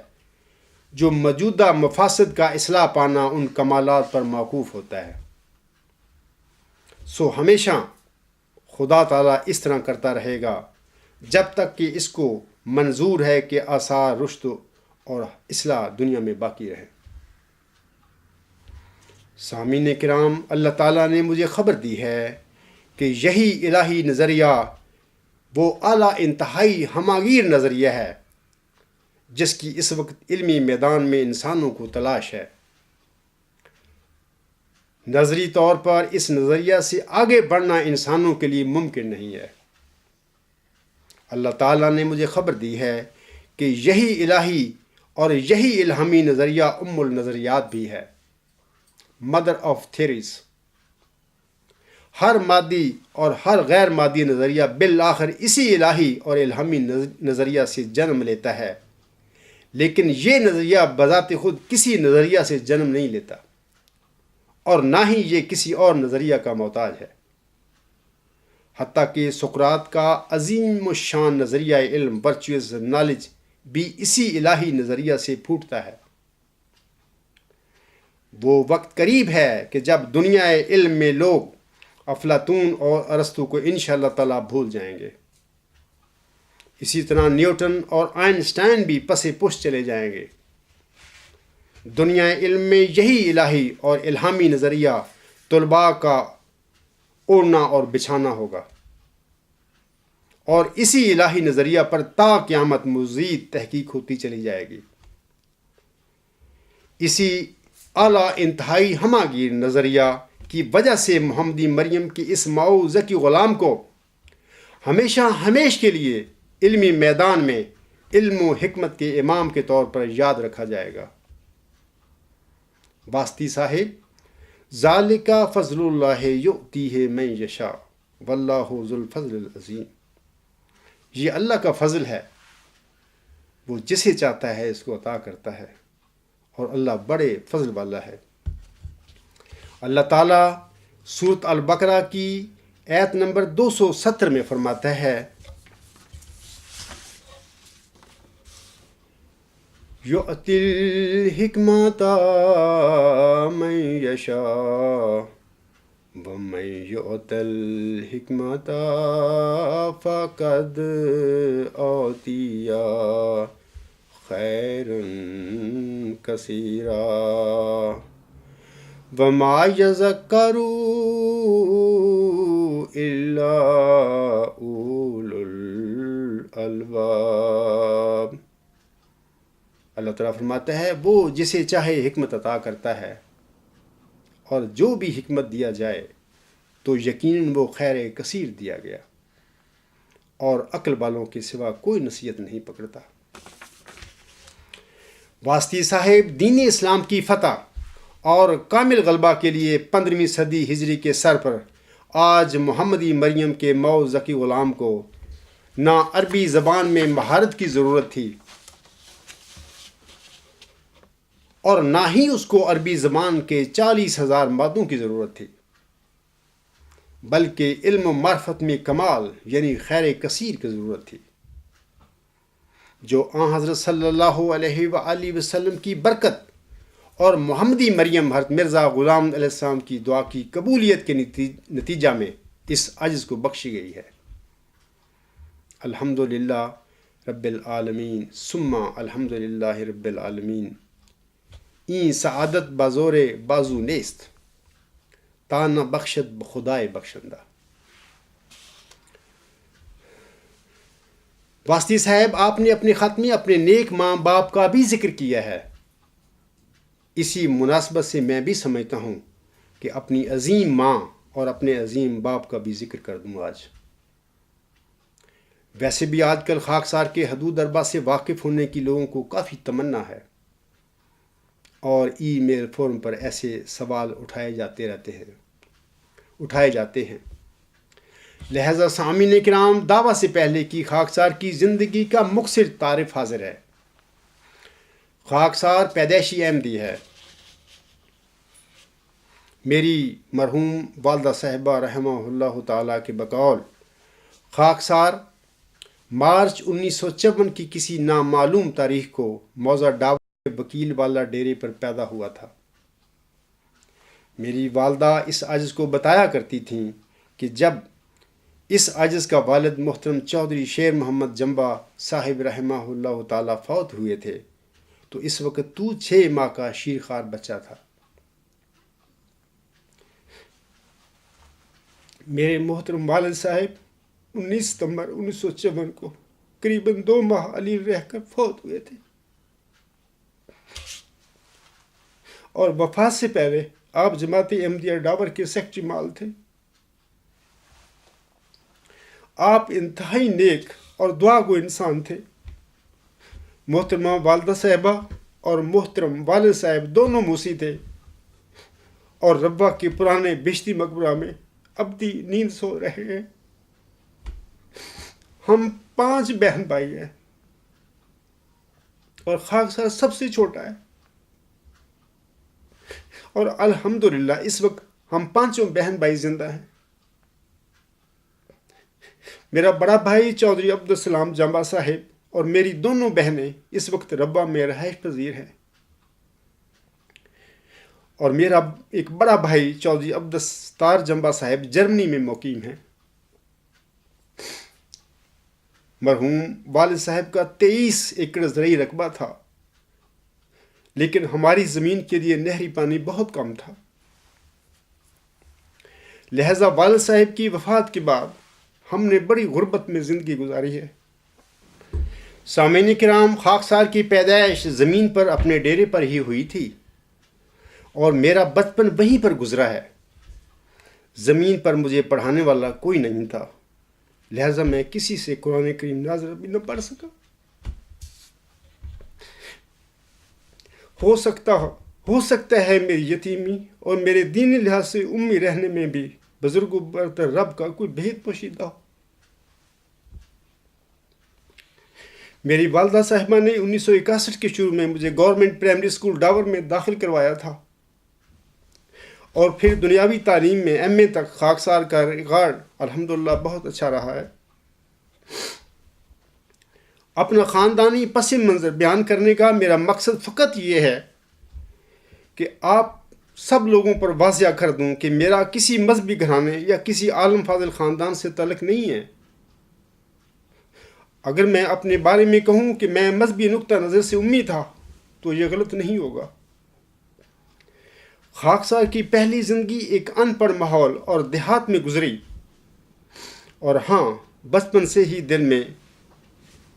جو موجودہ مفاسد کا اصلاح پانا ان کمالات پر موقوف ہوتا ہے۔ سو ہمیشہ خدا تعالیٰ اس طرح کرتا رہے گا جب تک کہ اس کو منظور ہے کہ آثار رشد اور اصلاح دنیا میں باقی رہے۔ سامعین کرام، اللہ تعالیٰ نے مجھے خبر دی ہے کہ یہی الہی نظریہ وہ اعلیٰ انتہائی ہماگیر نظریہ ہے جس کی اس وقت علمی میدان میں انسانوں کو تلاش ہے۔ نظری طور پر اس نظریہ سے آگے بڑھنا انسانوں کے لیے ممکن نہیں ہے۔ اللہ تعالیٰ نے مجھے خبر دی ہے کہ یہی الہی اور یہی الہامی نظریہ ام النظریات بھی ہے، مدر آف تھیریز۔ ہر مادی اور ہر غیر مادی نظریہ بالآخر اسی الہی اور الہامی نظریہ سے جنم لیتا ہے، لیکن یہ نظریہ بذات خود کسی نظریہ سے جنم نہیں لیتا، اور نہ ہی یہ کسی اور نظریہ کا محتاج ہے۔ حتیٰ کہ سقراط کا عظیم الشان نظریہ علم ورچوئس نالج بھی اسی الہی نظریہ سے پھوٹتا ہے۔ وہ وقت قریب ہے کہ جب دنیا علم میں لوگ افلاطون اور ارسطو کو انشاءاللہ تعالیٰ بھول جائیں گے۔ اسی طرح نیوٹن اور آئنسٹائن بھی پس پش چلے جائیں گے۔ دنیا علم میں یہی الہی اور الہامی نظریہ طلباء کا اوڑھنا اور بچھانا ہوگا، اور اسی الہی نظریہ پر تا قیامت مزید تحقیق ہوتی چلی جائے گی۔ اسی اعلیٰ انتہائی ہماگیر نظریہ کی وجہ سے محمدی مریم کے اس موعود ذکی غلام کو ہمیشہ ہمیش کے لیے علمی میدان میں علم و حکمت کے امام کے طور پر یاد رکھا جائے گا۔ واسطی صاحب، ذالک فضل اللہ یؤتیہ من یشاء واللہ ذو الفضل العظیم۔ یہ اللہ کا فضل ہے، وہ جسے چاہتا ہے اس کو عطا کرتا ہے، اور اللہ بڑے فضل والا ہے۔ اللہ تعالیٰ سورۃ البقرہ کی آیت نمبر 270 میں فرماتا ہے، یؤتی الحکمۃ من یشاء ومن یؤت الحکمۃ فقد اوتی خیرا کثیرا وما یذکر الا اولو الالباب۔ اللہ تعالیٰ فرماتا ہے وہ جسے چاہے حکمت عطا کرتا ہے، اور جو بھی حکمت دیا جائے تو یقیناً وہ خیر کثیر دیا گیا، اور عقل والوں کے سوا کوئی نصیحت نہیں پکڑتا۔ واسطی صاحب، دین اسلام کی فتح اور کامل غلبہ کے لیے 15ویں صدی ہجری کے سر پر آج محمدی مریم کے مئو ذکی غلام کو نہ عربی زبان میں مہارت کی ضرورت تھی اور نہ ہی اس کو عربی زبان کے 40,000 مادوں کی ضرورت تھی، بلکہ علم و معرفت میں کمال یعنی خیر کثیر کی ضرورت تھی، جو آن حضرت صلی اللہ علیہ وآلہ وسلم کی برکت اور محمدی مریم حضرت مرزا غلام علیہ السلام کی دعا کی قبولیت کے نتیجہ میں اس عجز کو بخشی گئی ہے۔ الحمدللہ رب العالمین ثم الحمدللہ رب العالمین۔ این سعادت بازور بازو نیست، تا نہ بخشد بخدائے بخشندہ۔ واسطی صاحب، آپ نے اپنے خط میں اپنے نیک ماں باپ کا بھی ذکر کیا ہے۔ اسی مناسبت سے میں بھی سمجھتا ہوں کہ اپنی عظیم ماں اور اپنے عظیم باپ کا بھی ذکر کر دوں آج۔ ویسے بھی آج کل خاکسار کے حدود اربا سے واقف ہونے کی لوگوں کو کافی تمنا ہے، اور ای میل فورم پر ایسے سوال اٹھائے جاتے ہیں۔ لہذا سامعین کرام، دعویٰ سے پہلے کی خاکسار کی زندگی کا مختصر تعارف حاضر ہے۔ خاکسار پیدائشی احمدی ہے۔ میری مرحوم والدہ صاحبہ رحمہ اللہ تعالیٰ کے بقول خاکسار مارچ 1954 کی کسی نامعلوم تاریخ کو موضع ڈاور کے وکیل والا ڈیرے پر پیدا ہوا تھا۔ میری والدہ اس عجز کو بتایا کرتی تھیں کہ جب اس عجز کا والد محترم چودھری شیر محمد جمبا صاحب رحمہ اللہ تعالیٰ فوت ہوئے تھے تو اس وقت تو 6 ماہ کا شیرخوار بچہ تھا۔ میرے محترم والد صاحب 19 ستمبر 1954 کو قریباً 2 ماہ علیل رہ کر فوت ہوئے تھے، اور وفات سے پہلے آپ جماعت احمدیہ ڈاور کے سیکرٹری مال تھے۔ آپ انتہائی نیک اور دعا گو انسان تھے۔ محترمہ والدہ صاحبہ اور محترم والد صاحب دونوں موسی تھے، اور ربا کے پرانے بہشتی مقبرہ میں ابدی نیند سو رہے ہیں۔ ہم 5 بہن بھائی ہیں، اور خاکسار سب سے چھوٹا ہے، اور الحمدللہ اس وقت ہم 5 بہن بھائی زندہ ہیں۔ میرا بڑا بھائی چودھری عبدالسلام جمبا صاحب اور میری دونوں بہنیں اس وقت ربا میں رہائش پذیر ہیں، اور میرا ایک بڑا بھائی چودھری عبدالستار جمبا صاحب جرمنی میں مقیم ہیں۔ مرحوم والد صاحب کا 23 ایکڑ زرعی رقبہ تھا، لیکن ہماری زمین کے لیے نہری پانی بہت کم تھا، لہذا والد صاحب کی وفات کے بعد ہم نے بڑی غربت میں زندگی گزاری ہے۔ سامعین کرام، خاکسار کی پیدائش زمین پر اپنے ڈیرے پر ہی ہوئی تھی، اور میرا بچپن وہیں پر گزرا ہے۔ زمین پر مجھے پڑھانے والا کوئی نہیں تھا، لہذا میں کسی سے قرآن کریم نازل بھی نہ پڑھ سکا۔ ہو سکتا ہے میری یتیمی اور میرے دینی لحاظ سے امی رہنے میں بھی بزرگوں برتر رب کا کوئی بھید پوشیدہ ہو۔ میری والدہ صاحبہ نے 1961 کے شروع میں مجھے گورنمنٹ پرائمری اسکول ڈاور میں داخل کروایا تھا، اور پھر دنیاوی تعلیم میں ایم اے تک خاکسار کا ریکارڈ الحمدللہ بہت اچھا رہا ہے۔ اپنا خاندانی پس منظر بیان کرنے کا میرا مقصد فقط یہ ہے کہ آپ سب لوگوں پر واضح کر دوں کہ میرا کسی مذہبی گھرانے یا کسی عالم فاضل خاندان سے تعلق نہیں ہے۔ اگر میں اپنے بارے میں کہوں کہ میں مذہبی نقطہ نظر سے امی تھا تو یہ غلط نہیں ہوگا۔ خاکسار کی پہلی زندگی ایک ان پڑھ ماحول اور دیہات میں گزری، اور ہاں، بچپن سے ہی دل میں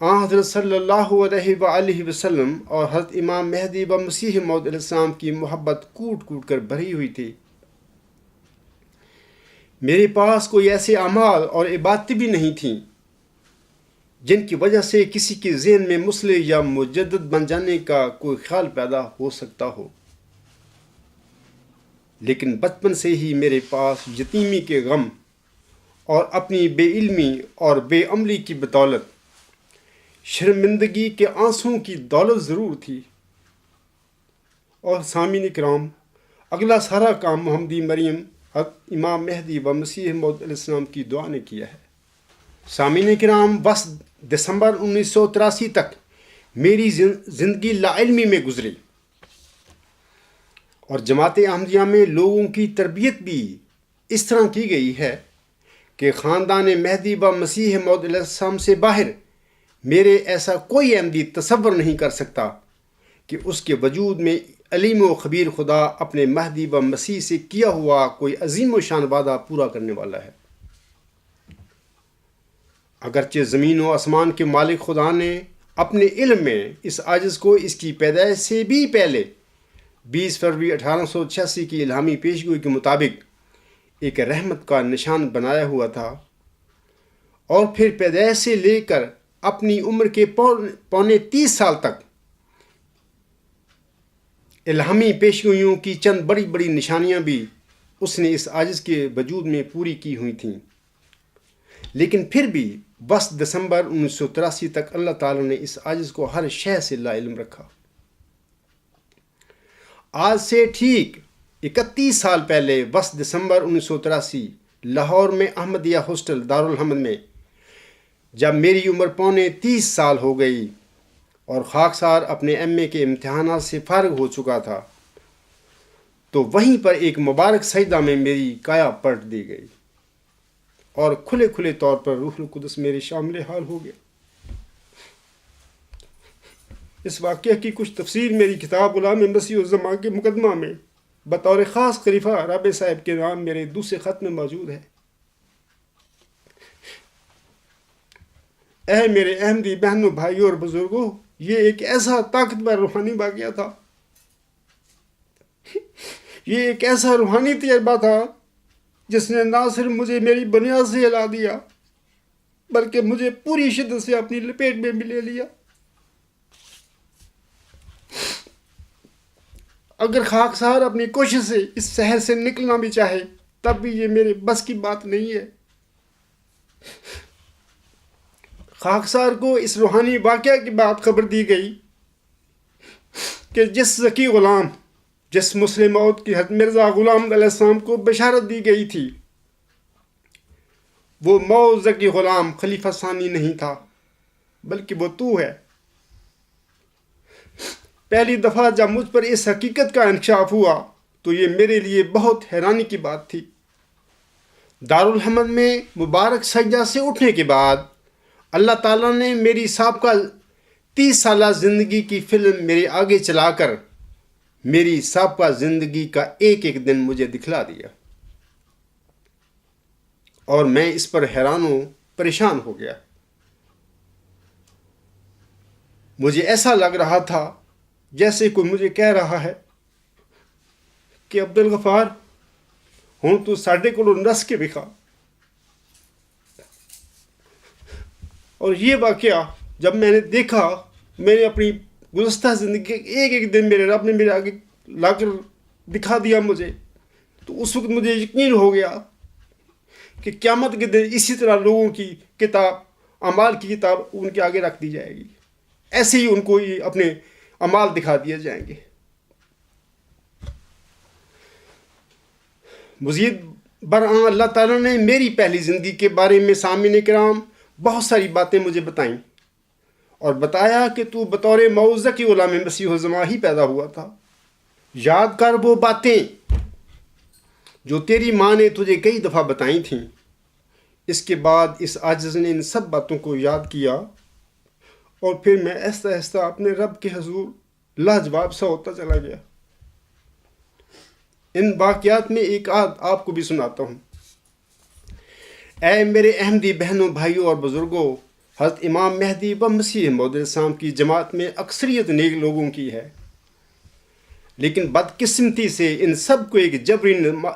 حضرت صلی اللہ علیہ وآلہ وسلم اور حضرت امام مہدی و مسیح موعود علیہ السلام کی محبت کوٹ کوٹ کر بھری ہوئی تھی۔ میرے پاس کوئی ایسے اعمال اور عبادتیں بھی نہیں تھیں جن کی وجہ سے کسی کے ذہن میں مصلح یا مجدد بن جانے کا کوئی خیال پیدا ہو سکتا ہو، لیکن بچپن سے ہی میرے پاس یتیمی کے غم اور اپنی بے علمی اور بے عملی کی بدولت شرمندگی کے آنسوؤں کی دولت ضرور تھی۔ اور سامعین کرام، اگلا سارا کام محمدی مریم امام مہدی و مسیح موعود علیہ السلام کی دعا نے کیا ہے۔ سامعین کرام، بس دسمبر 1983 تک میری زندگی لا علمی میں گزری، اور جماعت احمدیہ میں لوگوں کی تربیت بھی اس طرح کی گئی ہے کہ خاندان مہدی و مسیح موعود علیہ السلام سے باہر میرے ایسا کوئی احمدی تصور نہیں کر سکتا کہ اس کے وجود میں علیم و خبیر خدا اپنے مہدی و مسیح سے کیا ہوا کوئی عظیم و شان وعدہ پورا کرنے والا ہے۔ اگرچہ زمین و آسمان کے مالک خدا نے اپنے علم میں اس عاجز کو اس کی پیدائش سے بھی پہلے 20 فروری 1886 کی الہامی پیشگوئی کے مطابق ایک رحمت کا نشان بنایا ہوا تھا، اور پھر پیدائش سے لے کر اپنی عمر کے پونے 30 سال تک الہامی پیشگوئیوں کی چند بڑی بڑی نشانیاں بھی اس نے اس عاجز کے وجود میں پوری کی ہوئی تھیں، لیکن پھر بھی بس دسمبر 1983 تک اللہ تعالیٰ نے اس عاجز کو ہر شے سے لا علم رکھا۔ آج سے ٹھیک 31 سال پہلے بس دسمبر 1983 لاہور میں احمدیہ ہاسٹل دارالحمد میں جب میری عمر پونے 30 سال ہو گئی اور خاکسار اپنے ایم اے کے امتحانات سے فارغ ہو چکا تھا، تو وہیں پر ایک مبارک سجدہ میں میری کایا پلٹ دی گئی، اور کھلے کھلے طور پر روح القدس میرے شامل حال ہو گیا۔ اس واقعہ کی کچھ تفسیر میری کتاب غلام مسیح الزمان کے مقدمہ میں بطور خاص خلیفہ رابع صاحب کے نام میرے دوسرے خط میں موجود ہے۔ اے میرے احمدی بہنوں، بھائیوں اور بزرگوں، یہ ایک ایسا طاقتور روحانی واقعہ تھا، یہ ایک ایسا روحانی تجربہ تھا جس نے نہ صرف مجھے میری بنیاد سے ہلا دیا بلکہ مجھے پوری شدت سے اپنی لپیٹ میں بھی لے لیا۔ اگر خاکسار اپنی کوشش سے اس شہر سے نکلنا بھی چاہے تب بھی یہ میرے بس کی بات نہیں ہے۔ خاکسار کو اس روحانی واقعہ کی بات خبر دی گئی کہ جس ذکی غلام، جس مسلم موعود کی حضرت مرزا غلام علیہ السلام کو بشارت دی گئی تھی، وہ موعود ذکی غلام خلیفہ ثانی نہیں تھا بلکہ وہ تو ہے۔ پہلی دفعہ جب مجھ پر اس حقیقت کا انکشاف ہوا تو یہ میرے لیے بہت حیرانی کی بات تھی۔ دارالحمد میں مبارک سجدہ سے اٹھنے کے بعد اللہ تعالیٰ نے میری سابقہ 30 سالہ زندگی کی فلم میرے آگے چلا کر میری سابقہ زندگی کا ایک ایک دن مجھے دکھلا دیا، اور میں اس پر حیران و پریشان ہو گیا۔ مجھے ایسا لگ رہا تھا جیسے کوئی مجھے کہہ رہا ہے کہ عبدالغفار، ہوں تو ساڈے کولوں نس کے وکھا۔ اور یہ واقعہ جب میں نے دیکھا، میں نے اپنی گزشتہ زندگی ایک ایک دن میرے رب نے میرے آگے لا کر دکھا دیا مجھے، تو اس وقت مجھے یقین ہو گیا کہ قیامت کے دن اسی طرح لوگوں کی کتاب، اعمال کی کتاب ان کے آگے رکھ دی جائے گی۔ ایسے ہی ان کو یہ اپنے اعمال دکھا دیے جائیں گے۔ مزید برآں اللہ تعالیٰ نے میری پہلی زندگی کے بارے میں سامعین کرام بہت ساری باتیں مجھے بتائیں اور بتایا کہ تو بطور موعظہ کی غلام مسیح الزماں ہی پیدا ہوا تھا۔ یاد کر وہ باتیں جو تیری ماں نے تجھے کئی دفعہ بتائی تھیں۔ اس کے بعد اس عاجز نے ان سب باتوں کو یاد کیا اور پھر میں آہستہ آہستہ اپنے رب کے حضور لاجواب سا ہوتا چلا گیا۔ ان واقعات میں ایک آپ کو بھی سناتا ہوں۔ اے میرے احمدی بہنوں، بھائیوں اور بزرگوں، حضرت امام مہدی و مسیح موعود السلام کی جماعت میں اکثریت نیک لوگوں کی ہے، لیکن بدقسمتی سے ان سب کو ایک جبری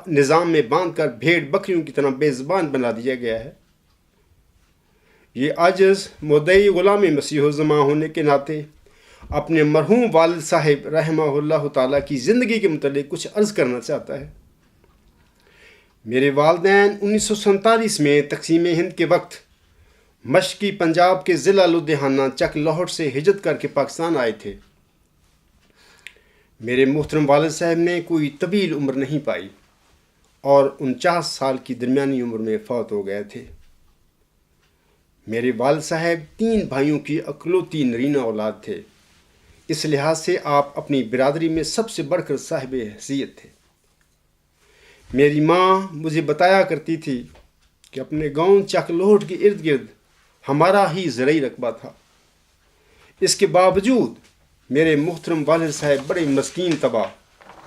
نظام میں باندھ کر بھیڑ بکریوں کی طرح بے زبان بنا دیا گیا ہے۔ یہ عاجز مدعی غلام مسیح الزماں ہونے کے ناطے اپنے مرحوم والد صاحب رحمہ اللہ تعالیٰ کی زندگی کے متعلق کچھ عرض کرنا چاہتا ہے۔ میرے والدین 1947 میں تقسیم ہند کے وقت مشرقی پنجاب کے ضلع لدھیانہ چک لاہور سے ہجرت کر کے پاکستان آئے تھے۔ میرے محترم والد صاحب نے کوئی طویل عمر نہیں پائی اور 49 سال کی درمیانی عمر میں فوت ہو گئے تھے۔ میرے والد صاحب 3 بھائیوں کی اکلوتی نرینہ اولاد تھے، اس لحاظ سے آپ اپنی برادری میں سب سے بڑھ کر صاحب حیثیت تھے۔ میری ماں مجھے بتایا کرتی تھی کہ اپنے گاؤں چک لاہور کے ارد گرد ہمارا ہی زرعی رقبہ تھا۔ اس کے باوجود میرے محترم والد صاحب بڑے مسکین طبع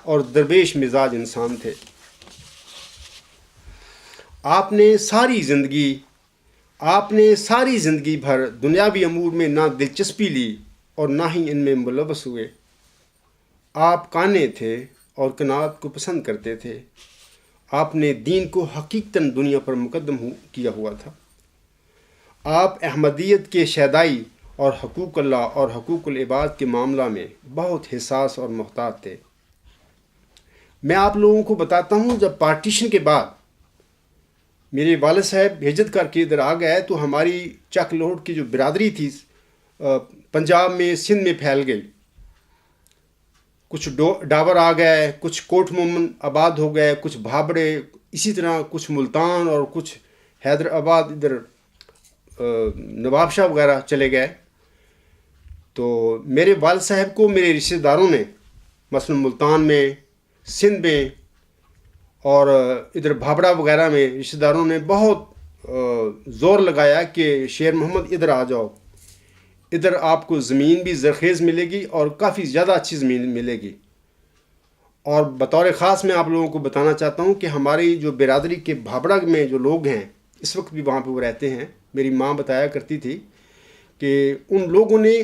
اور درویش مزاج انسان تھے۔ آپ نے ساری زندگی بھر دنیاوی امور میں نہ دلچسپی لی اور نہ ہی ان میں ملوث ہوئے۔ آپ کانے تھے اور قناعت کو پسند کرتے تھے۔ آپ نے دین کو حقیقتاً دنیا پر مقدم کیا ہوا تھا۔ آپ احمدیت کے شیدائی اور حقوق اللہ اور حقوق العباد کے معاملہ میں بہت حساس اور محتاط تھے۔ میں آپ لوگوں کو بتاتا ہوں، جب پارٹیشن کے بعد میرے والد صاحب ہجرت کر کے ادھر آ گئے تو ہماری چک لاہور کی جو برادری تھی پنجاب میں، سندھ میں پھیل گئی۔ کچھ ڈاور آ گئے، کچھ کوٹ مومن آباد ہو گئے، کچھ بھابڑے، اسی طرح کچھ ملتان اور کچھ حیدرآباد، ادھر نواب شاہ وغیرہ چلے گئے۔ تو میرے والد صاحب کو میرے رشتہ داروں نے، مثلا ملتان میں، سندھ میں اور ادھر بھابڑا وغیرہ میں رشتہ داروں نے بہت زور لگایا کہ شیر محمد ادھر آ جاؤ، ادھر آپ کو زمین بھی زرخیز ملے گی اور کافی زیادہ اچھی زمین ملے گی۔ اور بطور خاص میں آپ لوگوں کو بتانا چاہتا ہوں کہ ہماری جو برادری کے بھابڑا میں جو لوگ ہیں، اس وقت بھی وہاں پہ وہ رہتے ہیں۔ میری ماں بتایا کرتی تھی کہ ان لوگوں نے،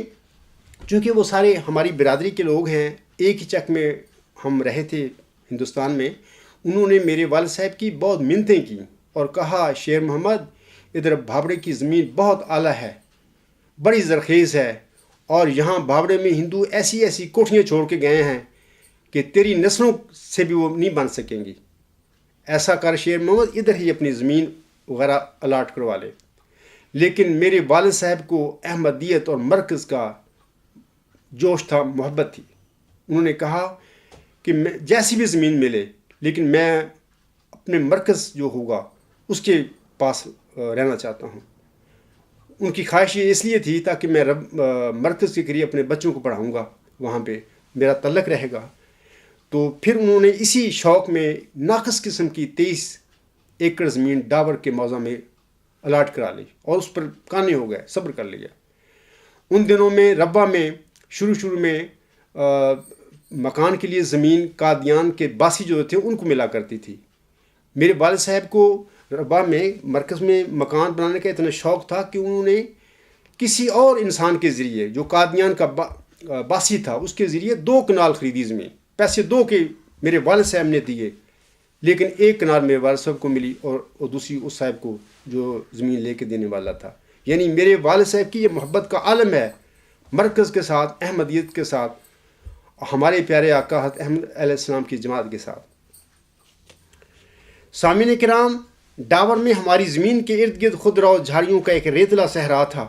چونکہ وہ سارے ہماری برادری کے لوگ ہیں، ایک ہی چک میں ہم رہے تھے ہندوستان میں، انہوں نے میرے والد صاحب کی بہت منتیں کی اور کہا، شیر محمد ادھر بھابڑے کی زمین بہت اعلیٰ ہے، بڑی زرخیز ہے، اور یہاں بھابڑے میں ہندو ایسی ایسی کوٹھیاں چھوڑ کے گئے ہیں کہ تیری نسلوں سے بھی وہ نہیں بن سکیں گی۔ ایسا کر شیر محمد ادھر ہی اپنی زمین وغیرہ الاٹ کروا لے۔ لیکن میرے والد صاحب کو احمدیت اور مرکز کا جوش تھا، محبت تھی۔ انہوں نے کہا کہ میں جیسی بھی زمین ملے، لیکن میں اپنے مرکز جو ہوگا اس کے پاس رہنا چاہتا ہوں۔ ان کی خواہش یہ اس لیے تھی تاکہ میں مرکز کے قریب اپنے بچوں کو پڑھاؤں گا، وہاں پہ میرا تعلق رہے گا۔ تو پھر انہوں نے اسی شوق میں ناقص قسم کی 23 ایکڑ زمین ڈاور کے موضع میں الاٹ کرا لی اور اس پر کانے ہو گئے، صبر کر لیا۔ ان دنوں میں ربا میں شروع میں مکان کے لیے زمین قادیان کے باسی جو تھے ان کو ملا کرتی تھی۔ میرے والد صاحب کو ربا میں مرکز میں مکان بنانے کا اتنا شوق تھا کہ انہوں نے کسی اور انسان کے ذریعے، جو قادیان کا باسی تھا، اس کے ذریعے 2 کنال خریدی زمین، پیسے 2 کے میرے والد صاحب نے دیے، لیکن 1 کنال میرے والد صاحب کو ملی اور دوسری اس صاحب کو جو زمین لے کے دینے والا تھا۔ یعنی میرے والد صاحب کی یہ محبت کا عالم ہے مرکز کے ساتھ، احمدیت کے ساتھ، ہمارے پیارے آقا حضرت احمد علیہ السلام کی جماعت کے ساتھ۔ سامعین کرام، ڈاور میں ہماری زمین کے ارد گرد خضرا و جھاڑیوں کا ایک ریتلا صحرا تھا۔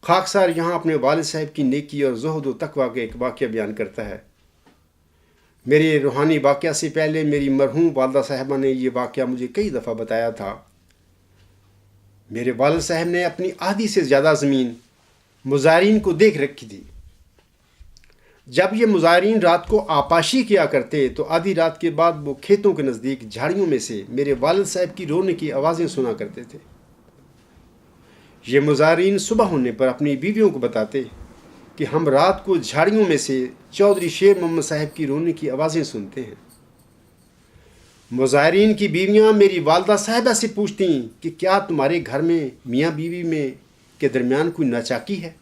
خاکسار یہاں اپنے والد صاحب کی نیکی اور زہد و تقوی کا ایک واقعہ بیان کرتا ہے۔ میرے روحانی واقعہ سے پہلے میری مرحوم والدہ صاحبہ نے یہ واقعہ مجھے کئی دفعہ بتایا تھا۔ میرے والد صاحب نے اپنی آدھی سے زیادہ زمین مزارین کو دیکھ رکھی تھی۔ جب یہ مزارین رات کو آپاشی کیا کرتے تو آدھی رات کے بعد وہ کھیتوں کے نزدیک جھاڑیوں میں سے میرے والد صاحب کی رونے کی آوازیں سنا کرتے تھے۔ یہ مزارین صبح ہونے پر اپنی بیویوں کو بتاتے کہ ہم رات کو جھاڑیوں میں سے چودھری شیر محمد صاحب کی رونے کی آوازیں سنتے ہیں۔ مزارین کی بیویاں میری والدہ صاحبہ سے پوچھتی کہ کیا تمہارے گھر میں میاں بیوی میں کے درمیان کوئی ناچاکی ہے؟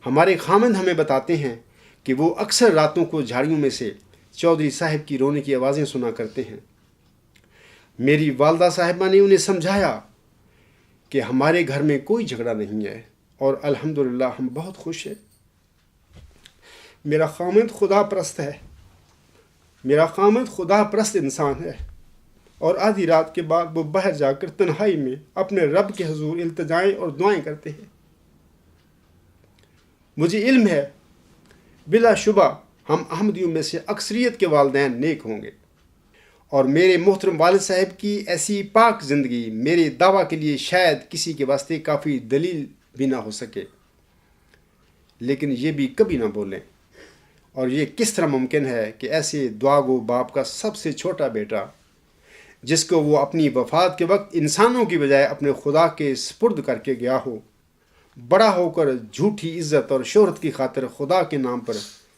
ہمارے خامند ہمیں بتاتے ہیں کہ وہ اکثر راتوں کو جھاڑیوں میں سے چودھری صاحب کی رونے کی آوازیں سنا کرتے ہیں۔ میری والدہ صاحبہ نے انہیں سمجھایا کہ ہمارے گھر میں کوئی جھگڑا نہیں ہے اور الحمدللہ ہم بہت خوش ہیں۔ میرا خامند خدا پرست ہے، میرا خامند خدا پرست انسان ہے، اور آدھی رات کے بعد وہ باہر جا کر تنہائی میں اپنے رب کے حضور التجائیں اور دعائیں کرتے ہیں۔ مجھے علم ہے بلا شبہ ہم احمدیوں میں سے اکثریت کے والدین نیک ہوں گے، اور میرے محترم والد صاحب کی ایسی پاک زندگی میرے دعویٰ کے لیے شاید کسی کے واسطے کافی دلیل بھی نہ ہو سکے، لیکن یہ بھی کبھی نہ بولیں۔ اور یہ کس طرح ممکن ہے کہ ایسے دعا گو باپ کا سب سے چھوٹا بیٹا، جس کو وہ اپنی وفات کے وقت انسانوں کی بجائے اپنے خدا کے سپرد کر کے گیا ہو، بڑا ہو کر جھوٹی عزت اور شہرت کی خاطر خدا کے نام پر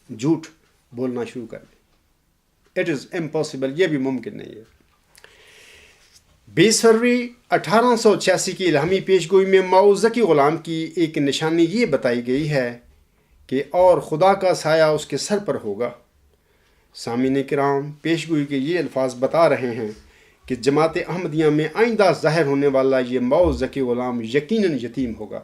جھوٹ بولنا شروع کر دے؟ اٹ از امپاسبل، یہ بھی ممکن نہیں ہے۔ 20 فروری 1886 کی الہامی پیشگوئی میں ماؤ ذکی غلام کی ایک نشانی یہ بتائی گئی ہے کہ اور خدا کا سایہ اس کے سر پر ہوگا۔ سامعین کرام، پیشگوئی کے یہ الفاظ بتا رہے ہیں کہ جماعت احمدیہ میں آئندہ ظاہر ہونے والا یہ ماؤ ذکی غلام یقیناً یتیم ہوگا،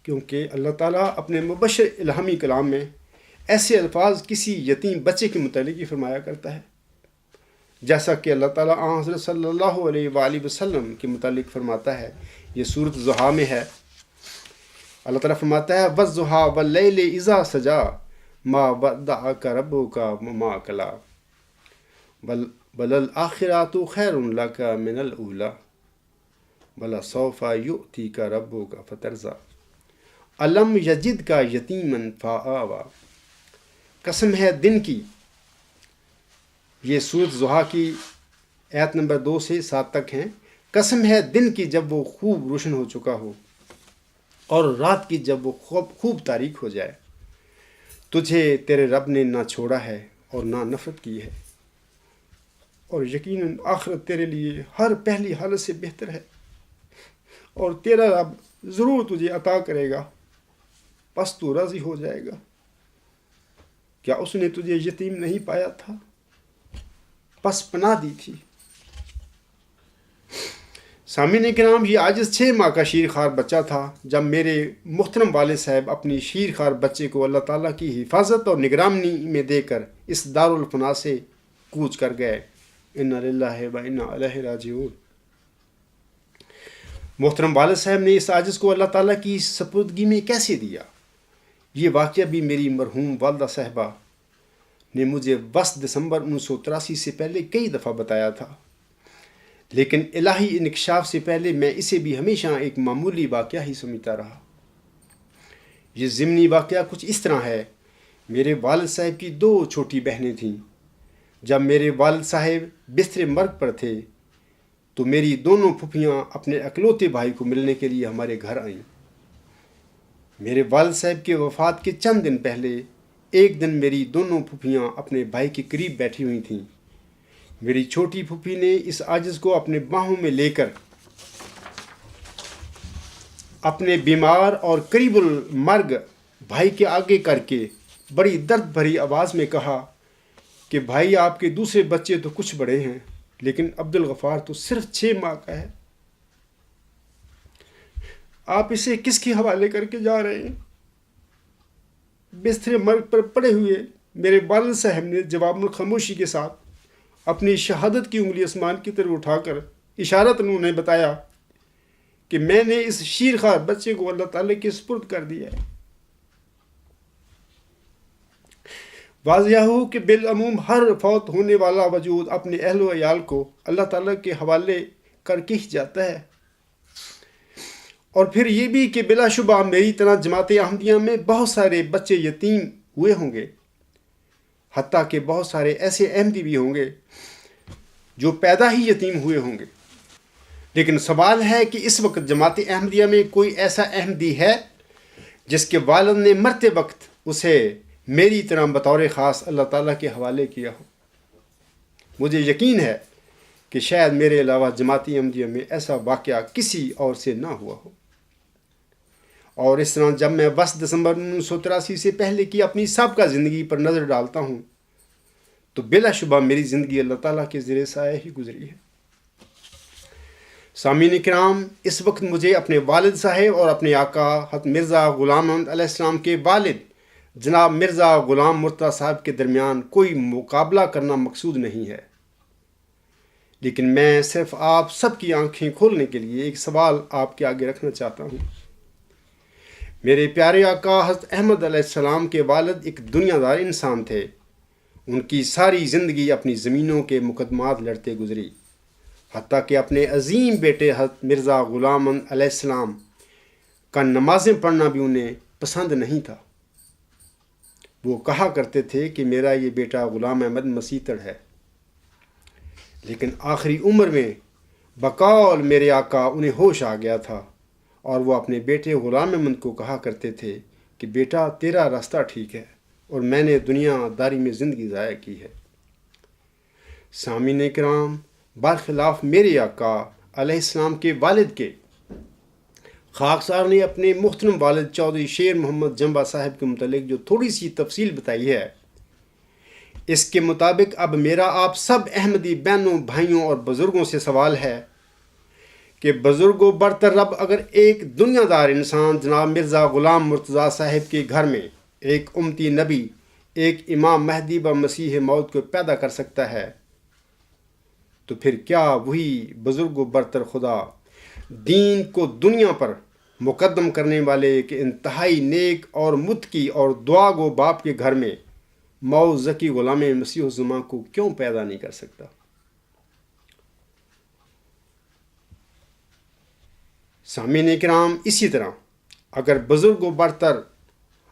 کیونکہ اللہ تعالیٰ اپنے مبشر الہامی کلام میں ایسے الفاظ کسی یتیم بچے کے متعلق ہی فرمایا کرتا ہے، جیسا کہ اللہ تعالیٰ حضرت صلی اللہ علیہ وآلہ وسلم کے متعلق فرماتا ہے۔ یہ سورۃ ضحیٰ میں ہے۔ اللہ تعالیٰ فرماتا ہے وَالضُّحَىٰ وَاللَّيْلِ إِذَا سَجَىٰ مَا وَدَّعَكَ رَبُّكَ وَمَا قَلَىٰ وَلَلْآخِرَةُ خَيْرٌ لَكَ مِنَ الْأُولَىٰ وَلَسَوْفَ يُؤْتِيكَ رَبُّكَ فَتَرْضَىٰ أَلَمْ يَجِدْكَ يَتِیمًا فَآوَىٰ۔ قسم ہے دن کی، یہ سورۃ ضحیٰ کی آیت نمبر 2 سے 7 تک ہیں۔ قسم ہے دن کی جب وہ خوب روشن ہو چکا ہو، اور رات کی جب وہ خوب تاریک ہو جائے۔ تجھے تیرے رب نے نہ چھوڑا ہے اور نہ نفرت کی ہے، اور یقیناً آخرت تیرے لیے ہر پہلی حالت سے بہتر ہے، اور تیرا رب ضرور تجھے عطا کرے گا، پس تو راضی ہو جائے گا۔ کیا اس نے تجھے یتیم نہیں پایا تھا، پس پناہ دی تھی؟ سامعین کرام، یہ عاجز 6 ماہ کا شیرخوار بچہ تھا جب میرے محترم والد صاحب اپنی شیرخوار بچے کو اللہ تعالیٰ کی حفاظت اور نگرانی میں دے کر اس دارالفنا سے کوچ کر گئے۔ انا للہ و انا الیہ راجعون۔ محترم والد صاحب نے اس عاجز کو اللہ تعالیٰ کی سپردگی میں کیسے دیا؟ یہ واقعہ بھی میری مرحوم والدہ صاحبہ نے مجھے 10 دسمبر 1983 سے پہلے کئی دفعہ بتایا تھا، لیکن الہی انکشاف سے پہلے میں اسے بھی ہمیشہ ایک معمولی واقعہ ہی سمجھتا رہا۔ یہ ضمنی واقعہ کچھ اس طرح ہے۔ میرے والد صاحب کی 2 چھوٹی بہنیں تھیں۔ جب میرے والد صاحب بستر مرگ پر تھے تو میری دونوں پھوپھیاں اپنے اکلوتے بھائی کو ملنے کے لیے ہمارے گھر آئیں۔ میرے والد صاحب کے وفات کے چند دن پہلے ایک دن میری دونوں پھوپھیاں اپنے بھائی کے قریب بیٹھی ہوئی تھیں۔ میری چھوٹی پھوپھی نے اس عاجز کو اپنے باہوں میں لے کر اپنے بیمار اور قریب المرگ بھائی کے آگے کر کے بڑی درد بھری آواز میں کہا کہ بھائی، آپ کے دوسرے بچے تو کچھ بڑے ہیں، لیکن عبدالغفار تو صرف 6 ماہ کا ہے، آپ اسے کس کے حوالے کر کے جا رہے ہیں؟ بستر مرگ پر پڑے ہوئے میرے والد صاحب نے جواب خاموشی کے ساتھ اپنی شہادت کی انگلی آسمان کی طرف اٹھا کر اشارتاً انہیں بتایا کہ میں نے اس شیرخوار بچے کو اللہ تعالیٰ کے سپرد کر دیا ہے۔ واضح ہو کہ بالعموم ہر فوت ہونے والا وجود اپنے اہل و عیال کو اللہ تعالیٰ کے حوالے کر کے ہی جاتا ہے، اور پھر یہ بھی کہ بلا شبہ میری طرح جماعت احمدیہ میں بہت سارے بچے یتیم ہوئے ہوں گے، حتیٰ کہ بہت سارے ایسے احمدی بھی ہوں گے جو پیدا ہی یتیم ہوئے ہوں گے۔ لیکن سوال ہے کہ اس وقت جماعت احمدیہ میں کوئی ایسا احمدی ہے جس کے والد نے مرتے وقت اسے میری طرح بطور خاص اللہ تعالیٰ کے حوالے کیا ہو؟ مجھے یقین ہے کہ شاید میرے علاوہ جماعت احمدیہ میں ایسا واقعہ کسی اور سے نہ ہوا ہو۔ اور اس طرح جب میں 10 دسمبر 1983 سے پہلے کی اپنی سابقہ زندگی پر نظر ڈالتا ہوں تو بلا شبہ میری زندگی اللہ تعالیٰ کے زیر سایہ ہی گزری ہے۔ سامعین کرام، اس وقت مجھے اپنے والد صاحب اور اپنے آقا حضرت مرزا غلام محمد علیہ السلام کے والد جناب مرزا غلام مرتضیٰ صاحب کے درمیان کوئی مقابلہ کرنا مقصود نہیں ہے، لیکن میں صرف آپ سب کی آنکھیں کھولنے کے لیے ایک سوال آپ کے آگے رکھنا چاہتا ہوں۔ میرے پیارے آقا حضرت احمد علیہ السلام کے والد ایک دنیا دار انسان تھے۔ ان کی ساری زندگی اپنی زمینوں کے مقدمات لڑتے گزری، حتیٰ کہ اپنے عظیم بیٹے حضرت مرزا غلام محمد علیہ السلام کا نمازیں پڑھنا بھی انہیں پسند نہیں تھا۔ وہ کہا کرتے تھے کہ میرا یہ بیٹا غلام احمد مسیطڑ ہے، لیکن آخری عمر میں بقول میرے آقا انہیں ہوش آ گیا تھا، اور وہ اپنے بیٹے غلام احمد کو کہا کرتے تھے کہ بیٹا تیرا راستہ ٹھیک ہے اور میں نے دنیا داری میں زندگی ضائع کی ہے۔ سامعین کرام، برخلاف میرے آقا علیہ السلام کے والد کے، خاکسار نے اپنے محترم والد چودھری شیر محمد جمبا صاحب کے متعلق جو تھوڑی سی تفصیل بتائی ہے، اس کے مطابق اب میرا آپ سب احمدی بہنوں، بھائیوں اور بزرگوں سے سوال ہے کہ بزرگ و برتر رب اگر ایک دنیا دار انسان جناب مرزا غلام مرتضیٰ صاحب کے گھر میں ایک امتی نبی، ایک امام مہدی و مسیح موعود کو پیدا کر سکتا ہے، تو پھر کیا وہی بزرگ و برتر خدا دین کو دنیا پر مقدم کرنے والے ایک انتہائی نیک اور متقی اور دعا گو باپ کے گھر میں موعود ذکی غلام مسیح الزمان کو کیوں پیدا نہیں کر سکتا؟ سامعین کرام، اسی طرح اگر بزرگ و برتر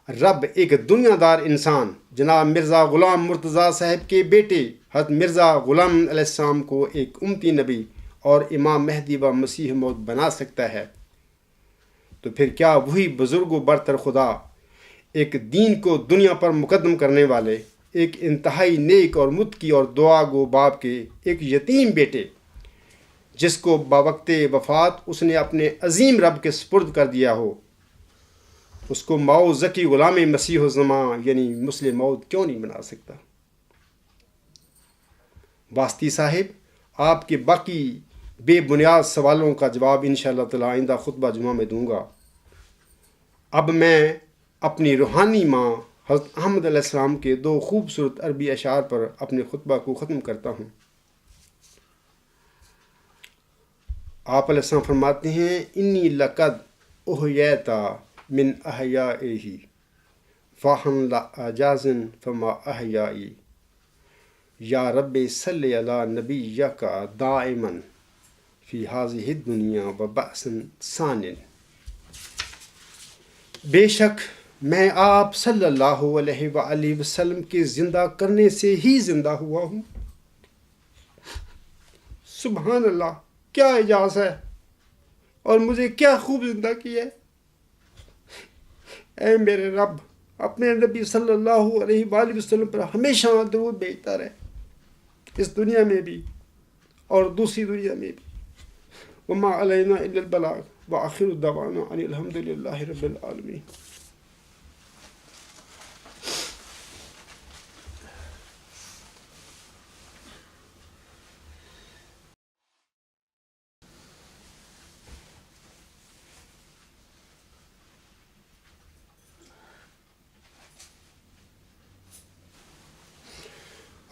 رب ایک دنیا دار انسان جناب مرزا غلام مرتضیٰ صاحب کے بیٹے حضرت مرزا غلام علیہ السلام کو ایک امتی نبی اور امام مہدی و مسیح موعود بنا سکتا ہے، تو پھر کیا وہی بزرگ و برتر خدا ایک دین کو دنیا پر مقدم کرنے والے ایک انتہائی نیک اور متقی اور دعا گو باپ کے ایک یتیم بیٹے، جس کو باوقت وفات اس نے اپنے عظیم رب کے سپرد کر دیا ہو، اس کو موعود ذکی غلام مسیح الزمان یعنی مسلم موعود کیوں نہیں بنا سکتا؟ واسطی صاحب، آپ کے باقی بے بنیاد سوالوں کا جواب انشاءاللہ تعالی آئندہ خطبہ جمعہ میں دوں گا۔ اب میں اپنی روحانی ماں حضرت احمد علیہ السلام کے 2 خوبصورت عربی اشعار پر اپنے خطبہ کو ختم کرتا ہوں۔ آپ علیہ السلام فرماتے ہیں: انی لقد احییتا من احیائہ فہن لعجازن فما احیائی یا رب صلی علی نبیک دائما فی ہذہ الدنیا و بأس ثان۔ بے شک میں آپ صلی اللہ علیہ وآلہ وسلم کے زندہ کرنے سے ہی زندہ ہوا ہوں۔ سبحان اللہ، کیا اعجاز ہے، اور مجھے کیا خوب زندہ کیا ہے۔ اے میرے رب، اپنے نبی صلی اللہ علیہ وآلہ وسلم پر ہمیشہ درود بھیجتا رہے، اس دنیا میں بھی اور دوسری دنیا میں بھی۔ وما علینا الا البلاغ وآخر دعوانا ان الحمد للہ رب العالمین۔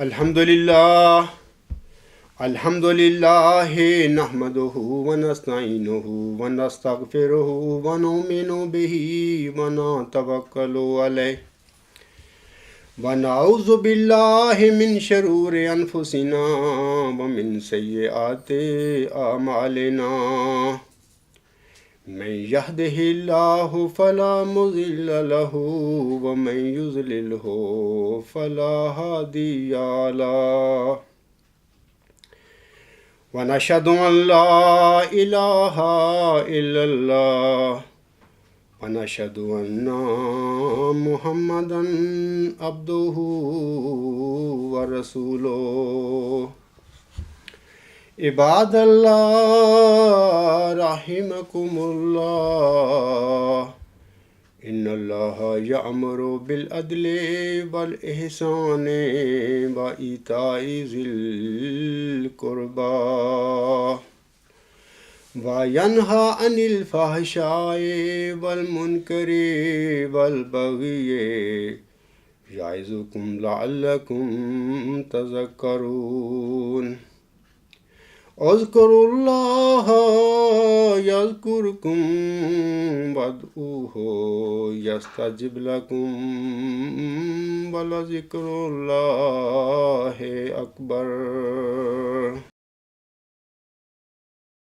الحمدللہ الحمد للہ نحمدہ ونستعینہ ونستغفرہ ونؤمن بہ ونتوکل علیہ ونعوذ باللہ من شرور انفسنا ومن سیئات اعمالنا من یہدہ اللہ فلا مضل لہ ومن یضللہ فلا ہادی لہ ونشهد أن لا إله إلا الله ونشهد أن محمدا عبده ورسوله عباد الله رحمكم الله إن الله يأمر بالعدل والإحسان وإيتاء ذي القربى وينهى عن الفحشاء والمنكر والبغي يعظكم لعلكم تذكرون اذكروا الله يذكركم وادعوه يستجب لكم ولذكر الله